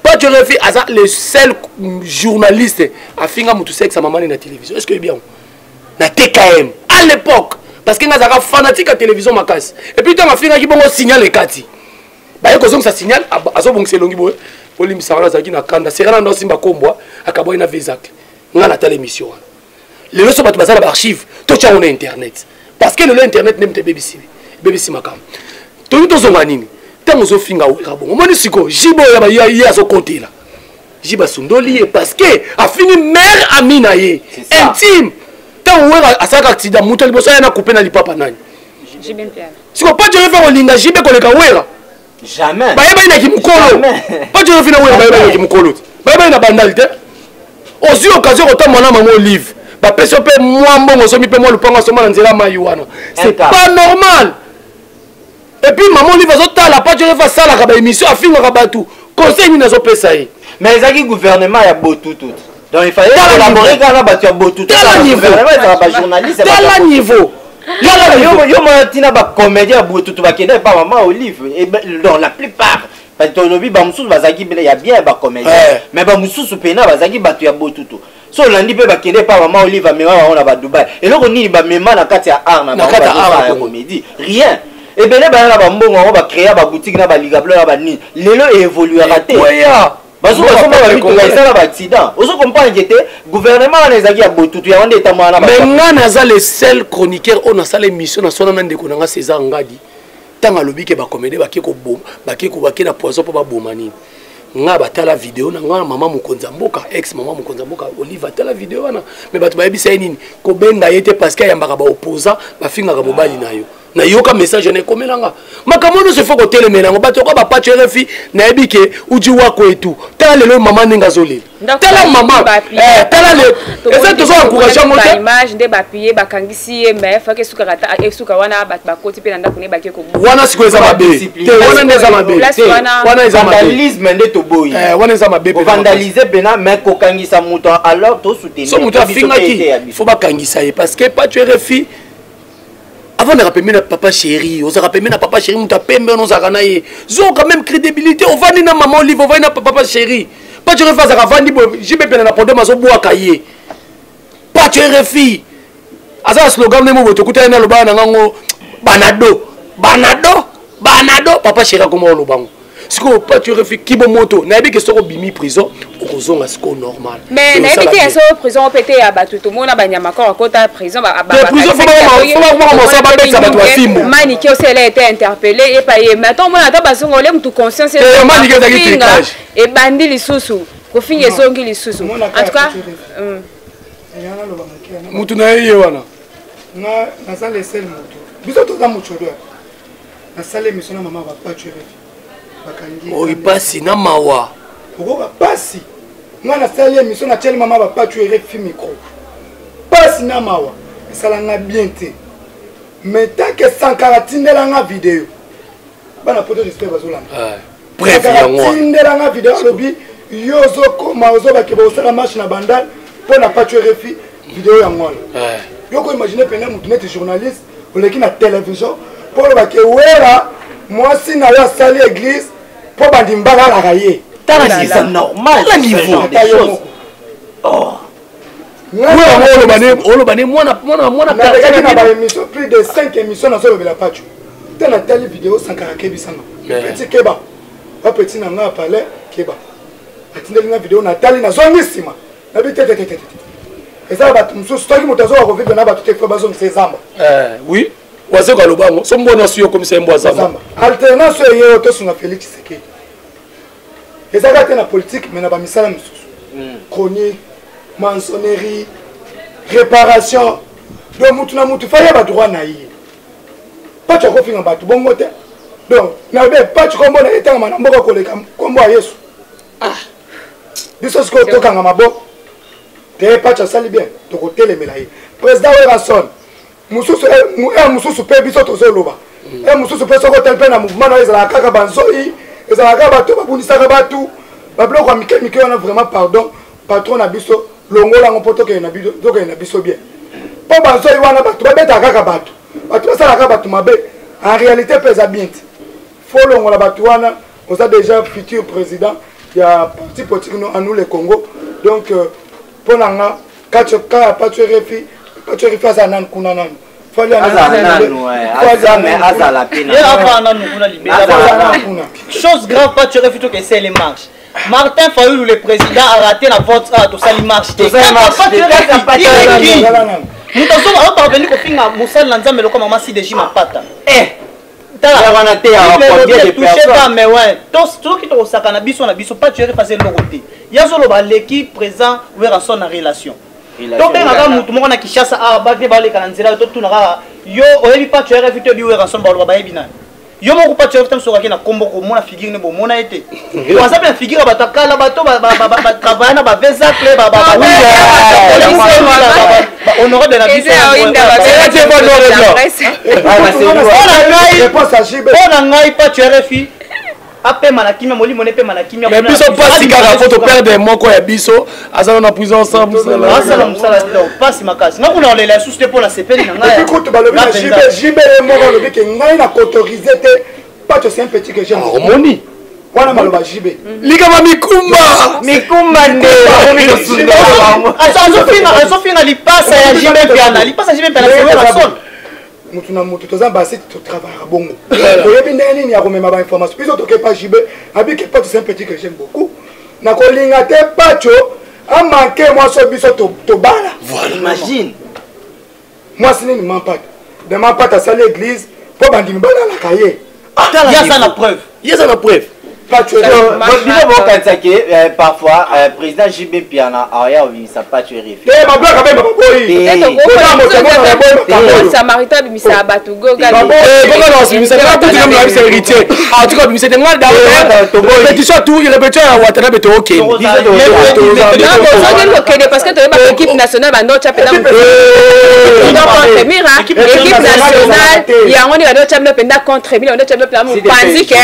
pas tu refi asa le seul journaliste a finga mutu sexe maman na télévision est-ce que bien na TKM à l'époque parce que ngazaka fanatique à télévision makasi et puis tant finga ki bongo signal ekati ba yeko zong sa signal azo bongse longi boy polim sara zaki na kanda serana ndo simba kombwa akaboy na Vezac nga na tele émission le leso batu bazala ba archive to tia on internet parce que le internet nem te BBC makam to zonga nini tango zo finga wera bon omoni siko jibo ya zo compter là jiba sundoli parce que a fini mère amina ye intime tango wera asaka accident muto liboso ya na couper na lipapa nani jibe mpiana siko pas tu faire olinga jibe ko leka wera jamais ba yeba ina ki mukolo pas tu faire wera ba yeba ina ki mukolo ba yeba ina bandalité aussi occasion autant mona maman olive ba peso pe moi mbongo so mi pe moi lupango so mona nzela mai wana c'est pas normal et puis maman olive azotala pas tu faire ça la ba émission afinga ka batu conseil ni nazo pesa ye mais ezaki gouvernement ya botutu donc il fallait collaborer kana bato ya botutu gouvernement ezala bajournaliste tel niveau yo mona tina bacomédien ya botutu bakende pa mama Olive donc la plupart parce que tolobi bamosusu bazalaki ya bien bacomédien mais bamosusu pena bazalaki bato ya botutu so olandi mpe bakende pa mama Olive amema bango na badubai eloko nini bamema na kati ya art na bango ya comédie rien ebele baya na bambongo bango bacréa baboutique na baligablo na banini lelo évoluera te bazobasala baaccident ozo comprendre te gouvernement wana ezalaki ya botutu yango nde etamwana mais nga naza le seul chroniqueur oyo nasala émission nasona na ndeko nanga César Ngadi ntango alobi ke bacomédie bake na poison mpo baboma nini nga batala video na nga mama mokonzi mboka ex mama mokonzi mboka Olive atala video wana mais bato bayebisa ye nini kobenga ye te parce que ayambaka baopposant bafingaka mobali na yo na yoka message na ekomelanga makambo nyonso ifo kotelemela yango bato yoka bapacho RFI nayebi ke uji wako etu tala lelo mama ndenge azolela tala mama tala le eza tozo encourage yango te image nde bapiye bakangisi ye mais fake esuka wana bato bakoti mpe na ndako ne bake kobu wana siko eza mabe te wana nde eza mabe wana eza mabe vandalisme nde toboyi wana eza mabe vandaliser pena mais kokangisa moto alors to soutenir so moto afingaki faut bakangisa ye parce que pacho RFI avant de rappeler na papa chéri, on se rappelle na papa chéri, on t'a pembe, on s'en a eu. Ils ont quand même crédibilité. On va ni na maman Olive, on va ni na papa chéri. Pas tu refais à Ravani, j'ai bien na problème à son bois cahier. Pas tu RFI. Asa slogan même vous écoutez na le bas na ngo banado, papa chéri comment on le bango. Ce que pas tu RFI qui bon moto, na bi que soko bimi prison, okozonga à ce qu'on normal. Mais na bi te so prison pété ya batu tout monde banyama ko kota prison prison faut mani qui aussi elle a été interpellé et payé mais attends moi attends parce qu'on l'aime tout conscience et bandi lisusu ko finye zongi lisusu en tout cas mutu na yeye wana na sale sel moto biso to za muchodo na sale misona mama ba pa tu oyi pasi na mawa okoka pasi nga nasali émission na tieli mama bapa tu RFI micro pasi na mawa esalanga bien te mais tant que sankaratindela vidéo bana poto j'espère bazolanda bref yango tindela vidéo lobi yozo koma ozobaki bosala marche na bandal pour na pas tu RFI vidéo yango yoko imaginer pena mutu neti journaliste oleki na télévision pour le baki wera moi si na ya sali église pour bandi mbala la rayer c'est normal la niveau oh on le bané moi na émission plus de 5 émissions dans le la page dans la télé vidéo sans caractère bisanga petit keba pas petit na nga parler keba atindeli na vidéo na tali na zongisima na bitete et ça va tout stock motazo ko vivre na ba tout fait bazong ces zamba oui waze kwa lobango so mbona siyo comme c'est mbwa zamba alternance yo to sunga Félix Tshisekedi ezaka te na politique mais na ba misala misusu chronique maçonnerie réparation donc mutu na mutu faya ba droit na yi pas tu ko finga batu bongo te donc na be pas tu kombo na etanga na mboko koleka kombo ya Yesu biso sko to kanga mabo te pas tu sali bien to ko telemela yi président Werason mususu mususu pe biso tozoloba mususu pe soko tel pe na mouvement na ezala kaka banzoi ezala kaka bato babundisaka batu babloko ya mike wana vraiment pardon patron na biso longola ngo poto ke na biso bien po banzoi wana bato babeta kaka bato basalaka bato mabe en réalité pesa bien faut longola bato wana oza déjà futur président ya parti politique à nous le Congo donc pour nanga kaka parti RFI tu refais ça nan kuna nan fallait chose grave pas tu refais tout que c'est les marches Martin Fayoulou le président a raté la vote à tout ça les marches nous avons parvenu au fin à Moussa Lanzam le comme maman si déjà mapata mais ouais tout qui te sakana biso na biso pas tu refais le côté yazolo ba l'équipe présent vers son relation donc benga mutu moko na Kishasa bavie baleka nzela to tunaka yo oyebi pas tu RFI to biwe ranson ba bayebi na yo moko pas tu RFI tamsoka na kombo ko mona figure ne bo mona ete kwa sababu na figure batakala bato ba travailler na ba visa clé ba honorable de la biso on a ngai pas tu RFI apema na kimia molimo ne pema na kimia mais biso pasi kaka faut perdre moko ya biso azana na prison ensemble asala musala pasi makasi nga kuna olela susu te pona sepeli na ngai écoute balobi na jibe moko lobi ke ngai na autoriser te pas c'est un petit que j'aime harmonie wana maloba jibe likama mikumba nde azofinga lipasa ya jibe piana c'est son mutu na mutu toza basi totravaillera bongo oyebi ndenge nini ya komema bainformation biso toke pa jibe abi ke pacho c'est un petit que j'aime beaucoup na kolinga te pacho amanke mwaso biso tobala voilà imagine mwasi nini mampata de mampata asali église mpo bandimi balalaka ye yaza na preuve bino bokanisaki parfois président JB Piana aya obimisa pacho RFI mablaka mpe Samaritain bimisa bato goga héritier en tout cas bimisa te ngal répétition tout répétition ya watana beto okende parce que toyeba équipe nationale bandocha pena équipe nationale yango ni bandocha pena contre mille bandocha pena mupanzi ke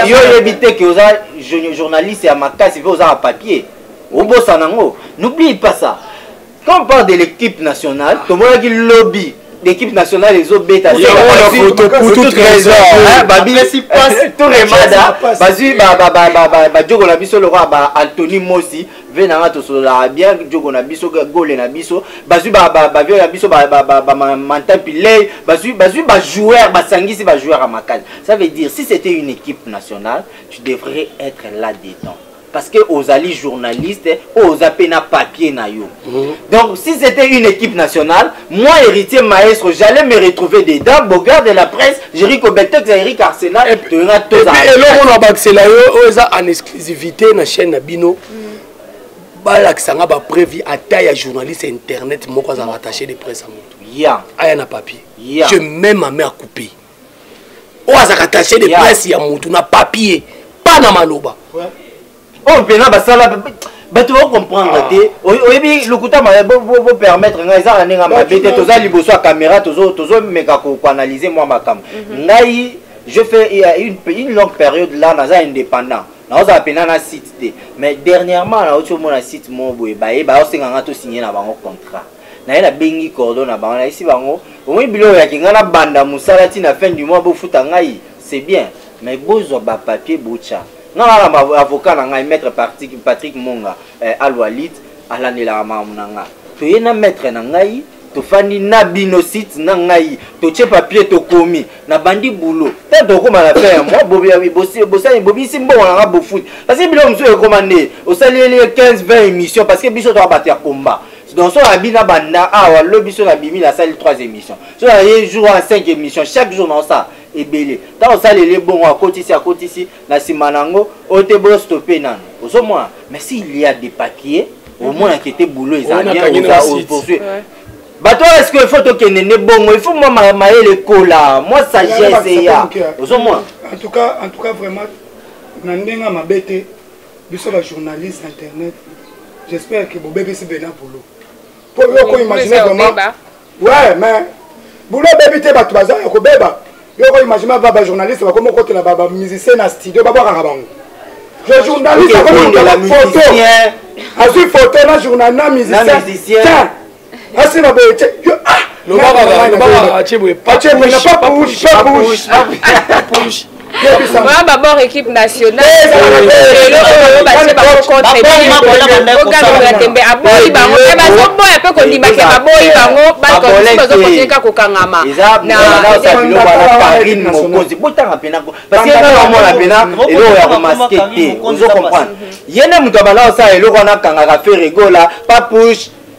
yo éviter que oza journaliste ya makasi pe oza na papier obosa nango n'oublie pas ça quand on parle de l'équipe nationale tomonaki lobby l'équipe nationale ezobeta tout trésor tout remada bazwi bajogo na biso lokwa ba Anthony Mosi ve nanga tosolola bien jogo na biso gole na biso bazwi bavio na biso Mantan Pilei bazwi bajoueur basangisi bajoueur à makasi. Ça veut dire si c'était une équipe nationale tu devrais être là-dedans parce que aux alliés journalistes aux apena papier na yo. Donc si c'était une équipe nationale, moi héritier maestro, j'allais me retrouver dedans, Bogard de la presse, Jericho Beltex, Eric Arsenal, et puis là on a baxela yo en exclusivité na chaîne na Bino. Bala kisanga ba prévu à taille journaliste internet moko za attaché de presse à moto. Ya, aya na papier. Je mets ma main à couper. O za attaché de presse ya moto na papier, pas na maloba. On peut pas ça là. Tu vas comprendre. Oui, le coup vous permettre. La caméra, analyser moi ma cam. Je fais une longue période là, dans un indépendant. Nous avons un site. Mais dernièrement, là, on a un site mobile. On signé un contrat. Na la bengi cordon na bango ici bango. Oui, bilo ya kingana banda musala tina fin du mois bo futa ngai. C'est bien. Mais bozo ba papier bocha. Non, avocat nanga maître Patrick Monga Alwalit alanela mamunanga to yena maître nangai to fandi na bino site nangai to che papier to komi na bandi boulot ta to koma la faire moi bossa bobisi mbo nanga bo foot parce que bilo mso e commandé au salé 15 20 émissions parce que biso to abattre combat donc so abina banda awa lo biso na bimi la salle 3 émissions so y jour à 5 émissions chaque jour dans ça et belé tant ça les bons à côté ici na simanango o te bo stopper nan oso moi mais s'il y a des papiers au moins inquiéter boulot ils ont bien au poursuivre bato est-ce que faut que nene bon il faut moi mailler le cola moi sagesse ya oso moi en tout cas vraiment na ndenga mabete biso ba journaliste internet j'espère que bo bébé c'est bena boulot pour yo ko imaginer vraiment ouais mais boulot bébé te bato baza ko beba yo ko imaginer ba journaliste ba komo côté na ba musicien na studio ba ba bango je journaliste comme la photo azu photo na journal na musicien asi na bete yo le baba achebwe pas push voilà d'abord équipe nationale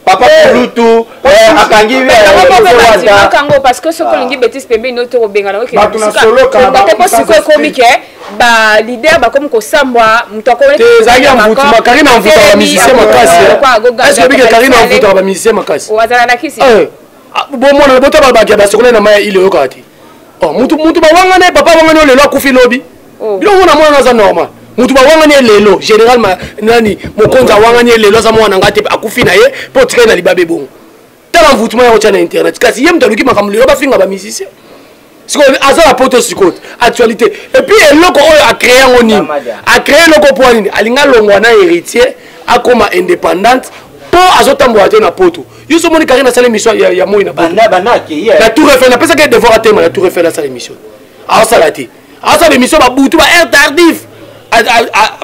papa Lutu akangi parce que ce que lingi bêtise pembe notre obenga na que pas ce que comique ba leader ba comme ko sambwa mutoko te zagia mvutu makarina mvutu ba musicien makasi est-ce que bike karina mvutu ba musicien makasi wazala na kisi bon mona boto ba ba sokole na mai ile yokati oh mutu ba wangane papa wangane lelo akufi lobi bilo mona mona za normal mutu ba wangane lelo généralement nani mokonza wangane lelo za mwana ngate akufi na ye po tika na libabe bongo tala mvutu ya ocha na internet kasi ye mtaluki makamulelo ba finga ba musicien aza la poto sikote actualité et puis eloko oyo a créé ngo nini a créé loko po nini alinga longwa na héritier akoma indépendante po azotambola te na poto yo so moni karina sala émission ya moi na banda ki la tour Eiffel na pesa ke devoir à tema la tour Eiffel na sala émission a sala te a sala émission ba butu ba air tardif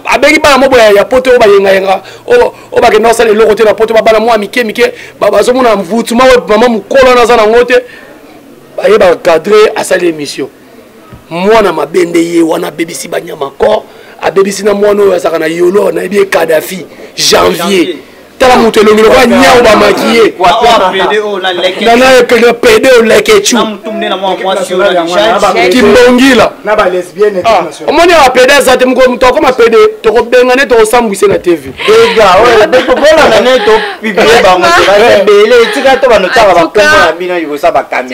abengi bana mobo ya poto o ba yenga o ba kena sala eloko te na poto ba bana mo mike bazo mona mvutuma mama mukolo na za na ngote baye ba cadrer à sala émission mwana mabende ye wana bebisi banyama ko a bebisi na mwana oyo asaka na yolo na ebi Kadhafi janvier tala moto elongi lokwa nyao bamakie nana ekele pede olekechu kimbongila omoni awa pede aza te moto akoma pede tokobengane tokosambwise na tv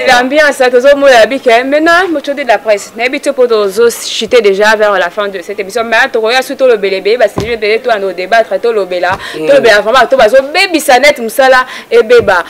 l'ambiance tozomona bike maintenant mochodi de la presse nayebi te mpo tozochite déjà vers la fin de cette émission mais tokoya su tolobelebe basije ebele to ano débattre tolobela vraiment to bazobebisa net mosala ebeba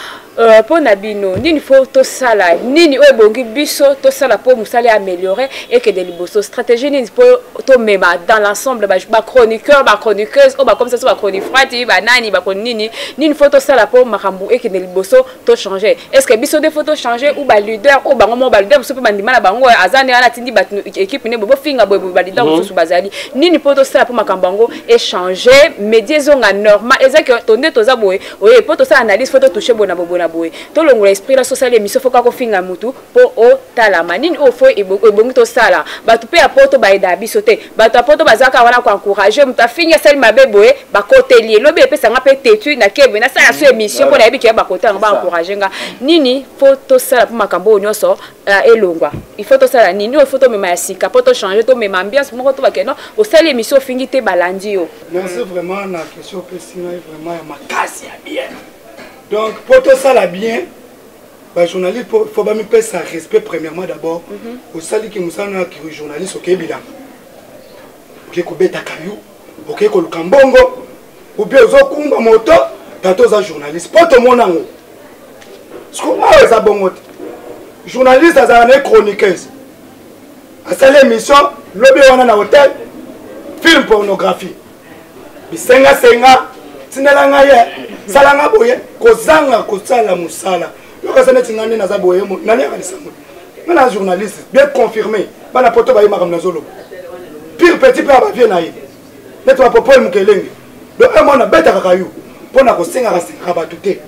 pour Nabino, nini faut tout ça là, nini bongi biso tout ça là pour nous aller améliorer et que des liboso stratégie nini pour tout même dans l'ensemble bah chroniqueur bah chroniqueuse ou bah comme ça bah chroniqueur bah nani bah nini faut tout ça là pour makambu et que des liboso tout changer. Est-ce que biso des photos changer ou bah leader ou bah moment bah leader parce que bandima la bango azane ala tindi bah équipe ne bobo finga bah leader sous bazali nini faut tout ça là pour makambango et changer médiaison normal et ça que tonne toza boy oui pour tout ça analyse photo toucher bona bobo tout le esprit la sociale émission faut qu'on finga mutu pour o talama nini o fo e bongi to sala ba tu pe apoto ba eda bisote ba tu apoto bazaka wana ko encourager muta finga sel mabeboe ba kotelier lobe pe sanga pe tetu na kebe na sala so émission pour na yebi ke ba kota ba encourager nga nini faut to sala pour makambo nyoso elongwa il faut to sala nini o faut to mema sika pour to changer to mema ambiance moko to ba keno o sala émission fingi te balandi yo merci vraiment na question que sina vraiment ya makasi ya bien. Donc, pour tout ça, là, bien, bah, journaliste, il faut pas me faire ça respect, premièrement, d'abord. Au sali qui nous sommes qui journaliste, ok, bilan. Ok, ko beta kayu, ok, ko lukambongo, ou bien, aux okumba moto, tantôt, ça journaliste. Pas tout le monde en haut. Ce qu'on a, ça bon moto. Journaliste, ça a chroniqueuse. À ça, l'émission, lobby, on a un hôtel, film pornographie. Bisenga, senga. Tinelanga ye salanga boye kozanga kosala musala lokasa neti ngani naza boye mo nani akalisango ngana journaliste bien confirmé bana poto ba yima zolo pire petit peu ba vie na ye neto popol mukelenge do un mona beta kakayu pona kosenga kasenga ba tuté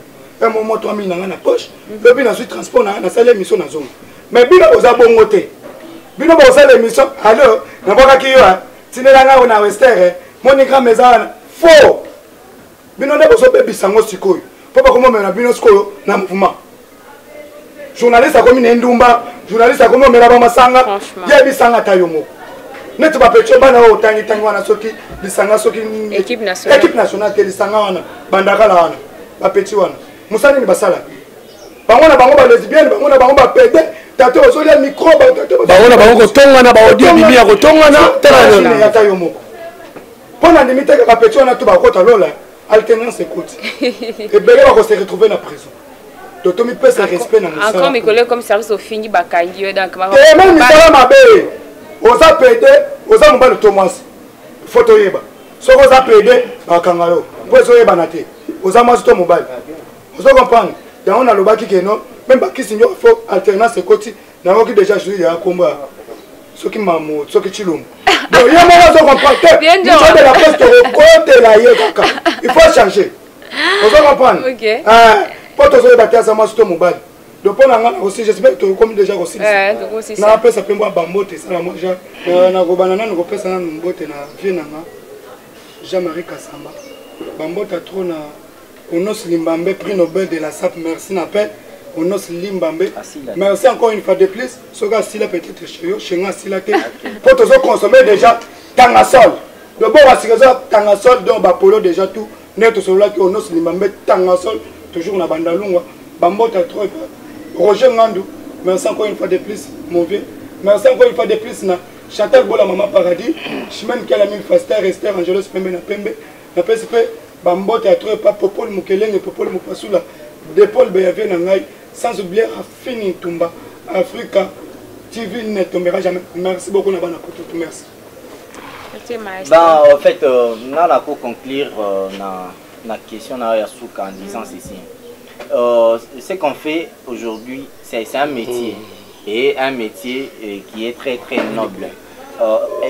un moment 3000 nanga na poche lobi na suite transport na sala émission na zongo mais bino oza bongote bino ba sala émission alors na boka ki yo tinelanga ona wester monika mezana faux bino ndeko so bebi sango sikoyo papa komo mena bino sikoyo na mouvement journaliste akomi na ndumba journaliste akomi mena ba masanga ya bisanga tayomo neto ba pecho bana o tangi wana soki bisanga soki équipe nationale tele sanga wana bandaka la wana ba pechi wana musani ni basala bango na bango ba lesbienne bango na bango ba pede tato ozolia micro ba tato bango na bango ko tonga na ba audio bibi ya ko tonga na tala ya tayomo pona limite ka pechi wana to ba kota lola alternance écoute et bien on va se retrouver dans la prison donc tu me peux ça respect dans le encore mes collègues comme service au fini bakangi donc et même misala mabe oza pédé oza mobile Thomas photo yeba so oza pédé bakanga yo po so yeba na te oza masto mobile ozo comprendre donc on a le baki que non même bakisi nyo faut alternance écoute na ko déjà jouer ya combat soki mamu soki chilum donc il y a moi on comprend que de la poste côté là il faut changer on comprendre pour tous les bâtiments ça marche tout mobile donc pour nous aussi j'espère que comme déjà aussi na après ça peut moi bambote ça moi na ko banana ko pesa na mbote na vie na Jean-Marie Kassamba bambote trop na Onos Limbambe prix Nobel de la SAP merci n'appelle Onos Limbambe merci encore une fois de plus ce gars s'il a peut-être chez moi s'il a que pour tous consommer déjà tangasol de bon à ce tangasol donc ba polo déjà tout net sur là que Onos Limbambe tangasol toujours na bandalungwa bambota trop Roger Ngandou merci encore une fois de plus mon vieux merci encore une fois de plus na Chantal Bola Maman Paradis Chimène Kalamine Faster Esther Angelos Pembe na PSP bambota trop pas Popol Mukelenge Popol Mupasula de Paul Béavé na ngai sans oublier Afini Tumba Africa TV ne tombera jamais. Merci beaucoup, Nabana Poto. Merci. En fait, on a pour conclure la question à Yasuka en disant ceci. Ce qu'on fait aujourd'hui, c'est un métier. Et un métier qui est très très noble.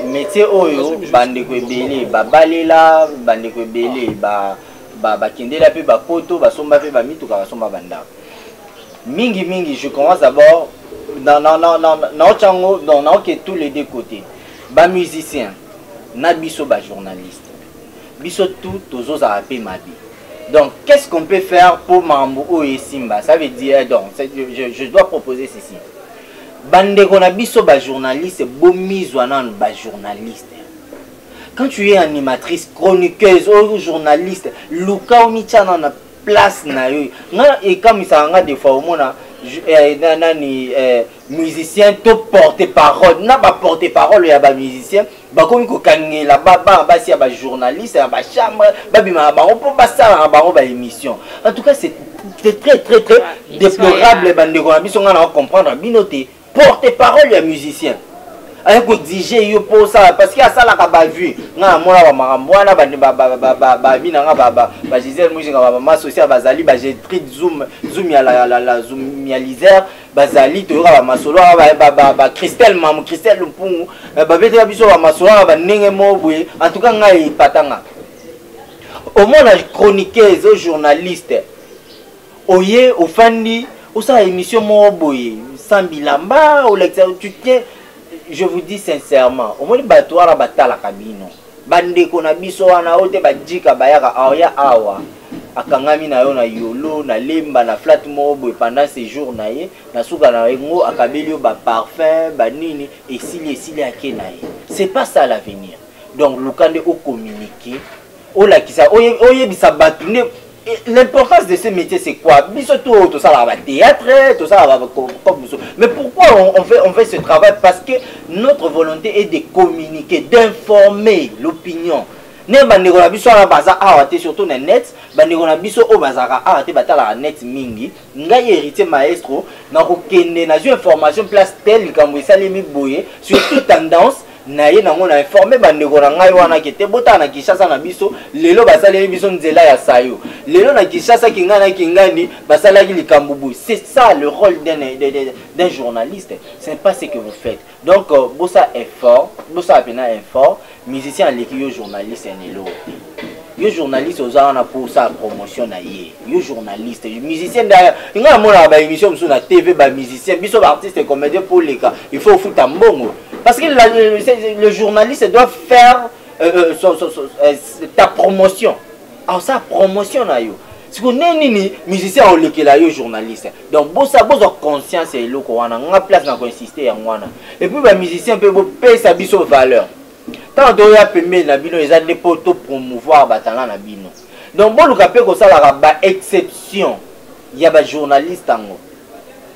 Métier oyo, bande ko belé, ba balela, bande ko belé, ba kendela pe ba poto, ba somba pe ba mituka ba somba banda. Mingi, je commence d'abord dans que tous les deux côtés. Ba musicien, na biso ba journaliste. Biso tout tozo za pe mabi. Donc qu'est-ce qu'on peut faire pour Mambo et Simba? Ça veut dire donc je dois proposer ceci. Bande qu'on a biso ba journaliste, bomizwana ba journaliste. Quand tu es animatrice, chroniqueuse ou journaliste, Luka Omicha na place na yo. Na et comme ça nga des fois au monde nani musicien to porte-parole, na ba porte-parole ya ba musicien, ba komi ko kangela ba si ya ba journaliste ya ba chambre, ba bima ba on peut pas ça ba ba émission. En tout cas c'est très déplorable bande qu'on a biso nga na comprendre binoté porte-parole ya musicien. Avec le DJ yo pour ça parce qu'il y a ça là qu'a pas vu nga mona ba marambwana ba bina nga ba Gisèle Mujinga ba ma social bazali ba j'ai pris zoom ya la zoom ya l'Isère bazali to ba masolo ba Christelle Mpungu ba bete ya biso ba masolo ba ndenge mobwe en tout cas nga ipatanga au moins la chroniqueuse journaliste oye ofandi ou ça émission mobwe sans bilamba ou lecteur tu tiens. Je vous dis sincèrement, au moins les bateaux à la bataille à cabine. Bande qu'on a biso na ote badjika bayaka aoya awa. Akangami na yo na yolo na lemba na flat mobo pendant ces jours na ye na suka na ngo akabelio ba parfum ba nini et s'il akenaye. C'est pas ça l'avenir. Donc lukande o communiquer, o la kisa oye bisa batune. L'importance de ce métier c'est quoi? Tout ça va théâtre, tout ça va comme mais pourquoi on fait ce travail? Parce que notre volonté est de communiquer, d'informer l'opinion. Ne bandeko na biso na baza awate surtout na net, bandeko na biso o bazaka awate batala net mingi, ngai héritier maestro na kokende na information place telle kambo esalemi boye sur toute tendance. Naye nango na informer bandeko na ngai wana kete bota na Kishasa na biso lelo basali biso nzela ya sayo lelo na Kishasa kingana kingani basala ki likambubu. C'est ça le rôle d'un journaliste. C'est pas ce que vous faites. Donc bossa effort, bossa apena effort, musicien aleki yo journaliste nelo. Yo journaliste ozana pour sa promotion na ye. Yo journaliste, musicien derrière. Nga mona ba émission mso na TV ba musicien, biso ba artiste et comédien pour les cas. Il faut foutre mbongo. Parce que le journaliste doit faire ta promotion. Alors ça promotion na yo. Si vous n'êtes musicien au lekela yo journaliste. Donc bossa conscience et loko wana nga place na ko insister ya wana. Et puis ba musicien peut payer sa biso valeur. Tant de ya pembe na bino eza ne poto promouvoir batanga na bino. Donc bon luka pe ko sala ba exception. Ya ba journaliste ango.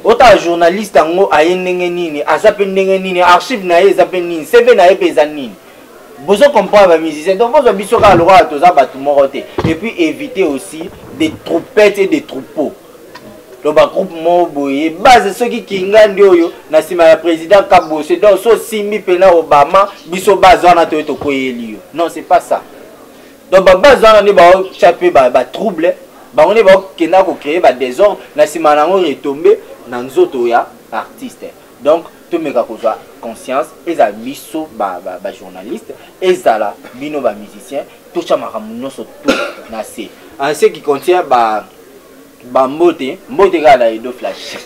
Ota journaliste ango ayendenge nini, azape ndenge nini, archive na ye zape nini, CV na ye peza nini. Bozo comprendre ba musicien. Donc bozo biso ka lora toza batu morote. Et puis éviter aussi des troupettes et des troupeaux. Donc ba groupe moboye base ceux qui kingandi oyo na sima ya président Kabose donc so simi pena Obama biso base wana to koyeli yo. Non, c'est pas ça. Donc ba base wana ni ba chaper ba trouble, ba on ba kenda ko créer ba désordre na sima na ngo retomber na nzoto ya artiste. Donc tout meka ko conscience eza biso ba journaliste ezala bino ba musicien tout chamaka munoso tout na c'est en ce qui contient mbote gala et deux flash.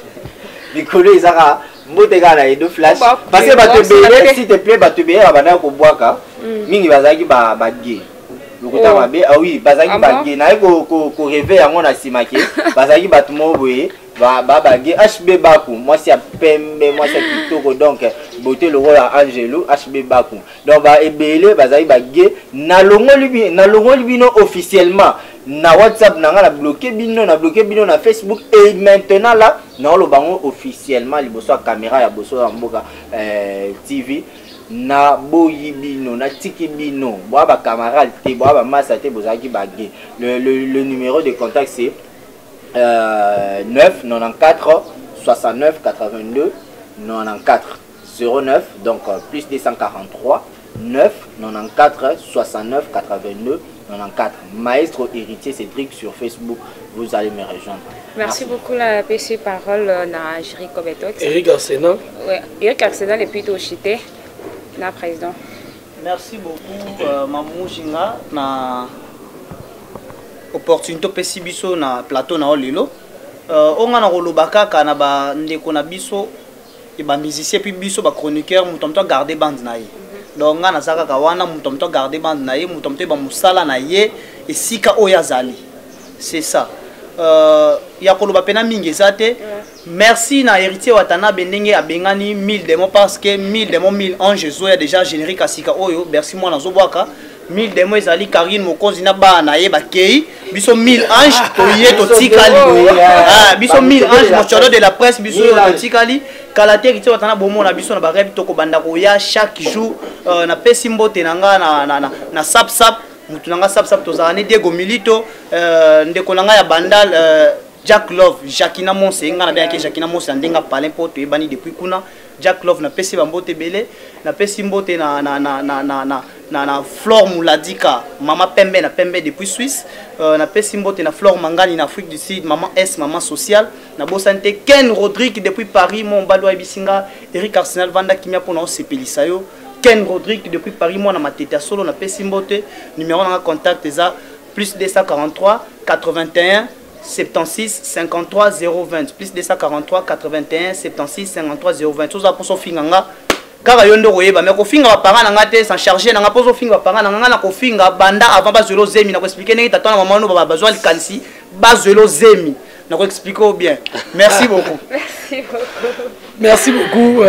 Nicolo ezaka mbote gala et deux flash. Parce que bato bele s'il te plaît bato bele abana ko boaka mingi bazaki ba gay. Lokuta mabe ah oui bazaki ba gay na ko rêver yango na simake bazaki bato mo boye ba gay HB Baku moi c'est pembe moi c'est kitoko donc beauté le roi Angelo HB Baku. Donc ba ebele bazaki ba gay na longoli bino officiellement. Na WhatsApp na bloqué bino na Facebook et maintenant là na lo bango officiellement liboso caméra ya boso ya mboka TV na boyi bino na tiki bino boa ba camarade te boa ba massa te bozaki bagé le numéro de contact c'est 9 94 69 82 94 09, donc plus 243 9 94 69 82 94. Maestro Héritier Cédric sur Facebook, vous allez me rejoindre. Merci beaucoup la PC parole na Jiri Kobetox. Eric Arsenal. Oui, Eric Arsenal et puis Toshité, na président. Merci beaucoup Mamou Jinga na opportunité pesi biso na plateau na olilo. On a rolobaka kana ba ndeko na biso et ba musicien puis biso ba chroniqueur mutomto garder bande na ye. Donc nga nazaka kawana mutomto garder bande na ye mutomto ba musala na ye et sika oyazali. C'est ça. Ya koloba pena mingi zate. Merci na héritier watana bendenge abengani 1000 démons parce que 1000 démons 1000 anges zoya déjà générique asika oyo. Merci moi nazo bwaka. 1000 démons ezali Karine Mokonzi na ba na ye bakei biso 1000 anges toye totikali biso 1000 anges mochodo de la presse biso totikali kala te héritier watana bomo na biso na ba rêve toko banda ko ya chaque jour na pesi mbote nanga na sap mutu nanga sap tozana Diego Milito ndeko nanga ya bandal Jack Love Jacquina Monse nga na bien ke Jacquina Monse ndenga palin po to ebani depuis kuna Jack Love na pesi bambote belé na pesi mbote na Flore Mouladika mama pembe na pembe depuis Suisse na pesi mbote na Flore Mangani na Afrique du Sud maman S maman sociale na bosante Ken Rodrigue depuis Paris mon balo ebisinga Eric Arsenal vanda kimia pona osepelisa yo Ken Rodrigue depuis Paris moi na matete solo na pesi mbote numéro na contact eza plus 243 81 76 53 020 plus 243 81 76 53 020 chose à pour son finganga car yondo royeba mais ko finga parents nanga te sans charger nanga pozo finga parents nanga na ko finga banda avant bazelo zemi na ko expliquer ngi tata na maman no baba besoin kalisi bazelo zemi na ko expliquer bien. Merci beaucoup. Merci beaucoup. Merci beaucoup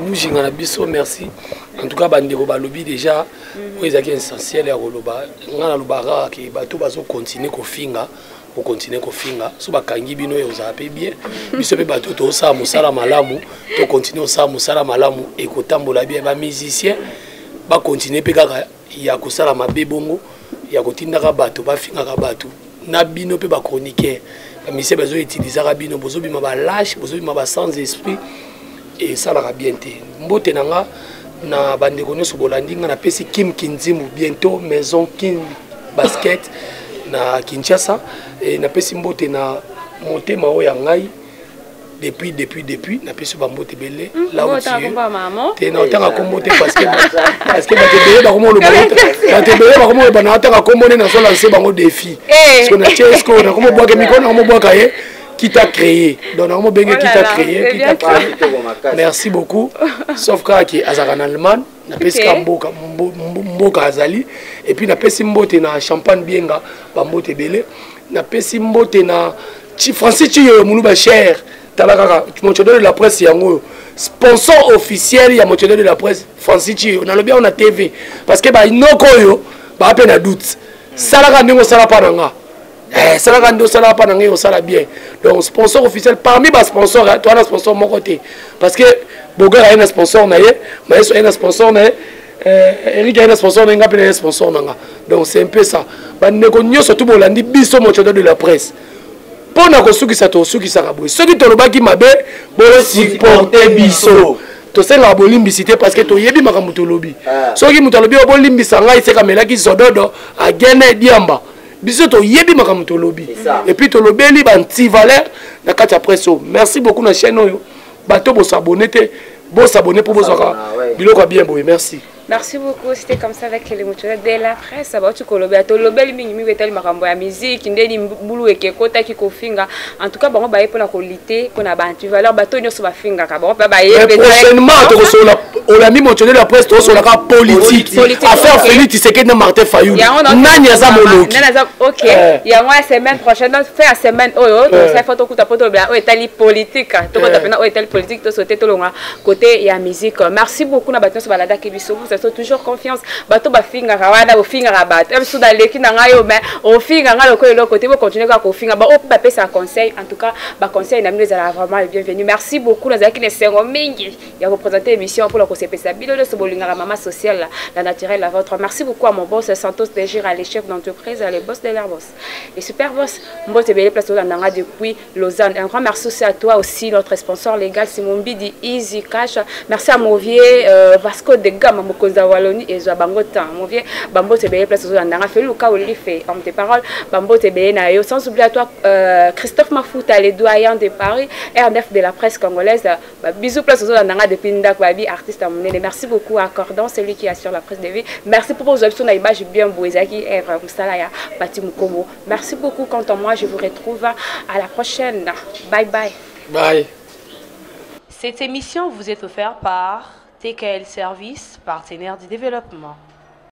Mujinga na biso merci. En tout cas bandeko balobi déjà ezaki essentiel ya koloba ngana lobara ki bato bazo continuer ko finga pour continuer ko finga so bakangi bino yo zape bien biso pe bato to sa musala malamu to continuer sa musala malamu et ko tambola bien ba musicien ba continuer pe kaka ya ko sala mabe bongo ya ko tindaka bato ba finga ka bato na bino pe ba chroniqueur ba musicien bazo utiliser ka bino bozo bima ba lâche bozo bima ba sans esprit et ça la bien te mbote nanga na bandeko nyonso bolandi nga na pesi Kim Kinzimu bientôt maison Kim basket na Kinshasa et na pesi mbote na motema oya ngai depuis na pesi ba mbote belé là où tu es na otanga kombote parce que batebele ba komo lo batebele ba komo ba na otanga kombote na so lancer bango défi parce que na Chesco na komo boaka mikono na komo boaka ye qui t'a créé. Donc, on qui t'a créé. Merci beaucoup. Sauf que Azara en Allemagne, na peska mboka azali et puis na pesi mbote na champagne bienga ba mbote belé na pesi mbote na Francis Chiyo Muluba cher talaka mochodo de la presse yango sponsor officiel ya mochodo de la presse Francis Chiyo na lobi on a TV parce que ba inoko yo ba pe na doute salaka ndingo sala pa nanga ça va rendre ça pas dans ça bien donc sponsor officiel parmi les sponsors toi un sponsor mon côté parce que Boga a un sponsor naie Maestro a un sponsor naie Eric a un sponsor naie ngapé un sponsor nanga donc c'est un peu ça bande ko nyo surtout bolandi biso mochodo de la presse pona ko suki sa to suki sa kabwe soki to lobaki mabe bolo supporter biso to senga bolimbisité parce que to yebi makambo to lobi soki muto lobi bolimbisa ngai se kamelaki zododo agene diamba biso to yebi makambo to lobi et puis to lobeli ba anti valeur na kati après so merci beaucoup na chaîne oyo bato bo s'abonner pour bozaka biloko bien boye merci. Merci beaucoup, c'était comme ça avec les moutons de la presse. Ça va tu colober to lobel mingi wetel makambo ya musique ndeni mbulu ekekota ki kofinga. En tout cas bango baye pour la qualité pour na bantu valeur bato nyoso ba finga ka bango baye prochainement to so la on a mis moutons de la presse to so la politique affaire Félix Tshisekedi na Martin Fayulu nani za moloki OK ya moi semaine prochaine faire semaine oyo ça faut to kuta poto bien o etali politique to kota pena o etali politique to sauter to longa côté ya musique. Merci beaucoup na bato so balada ki biso ça toujours confiance bato ba finga kawana bo finga rabat même sous dans l'équipe na ngayo mais on finga ngalo ko le côté bo continuer ka ko finga ba o pa pesa conseil en tout cas ba conseil na nous vraiment le bienvenu. Merci beaucoup na zaki les sengo mingi ya représenter émission pour la c'est Pesabilo, le Sobolinga, maman sociale, la naturelle, la vôtre. Merci beaucoup à mon boss Santos Dégir, les chefs d'entreprise, les boss de l'air boss. Les super boss, mon boss est belé place Nanga depuis Lausanne. Un grand merci aussi à toi aussi, notre sponsor légal, Simon Bidi, Easy Cash. Merci à mon vieux Vasco de Gama, Mokoza Wallonie et Zabangotan. Mon vieux Bambo est belé place Nanga, fait le cas où il fait. En tes paroles, Bambo est belé naïo. Sans oublier à toi, Christophe Mafouta, les doyens de Paris, RDF de la presse congolaise. Bisous place Nanga depuis Ndak Babi, artiste à mon. Merci beaucoup à Cordon, celui qui assure la presse de vie. Merci pour vos options d'image bien Bouezaki et Moussalaya Bati Mukomo. Merci beaucoup. Quant à moi, je vous retrouve à la prochaine. Bye bye. Bye. Cette émission vous est offerte par TKL Service, partenaire du développement.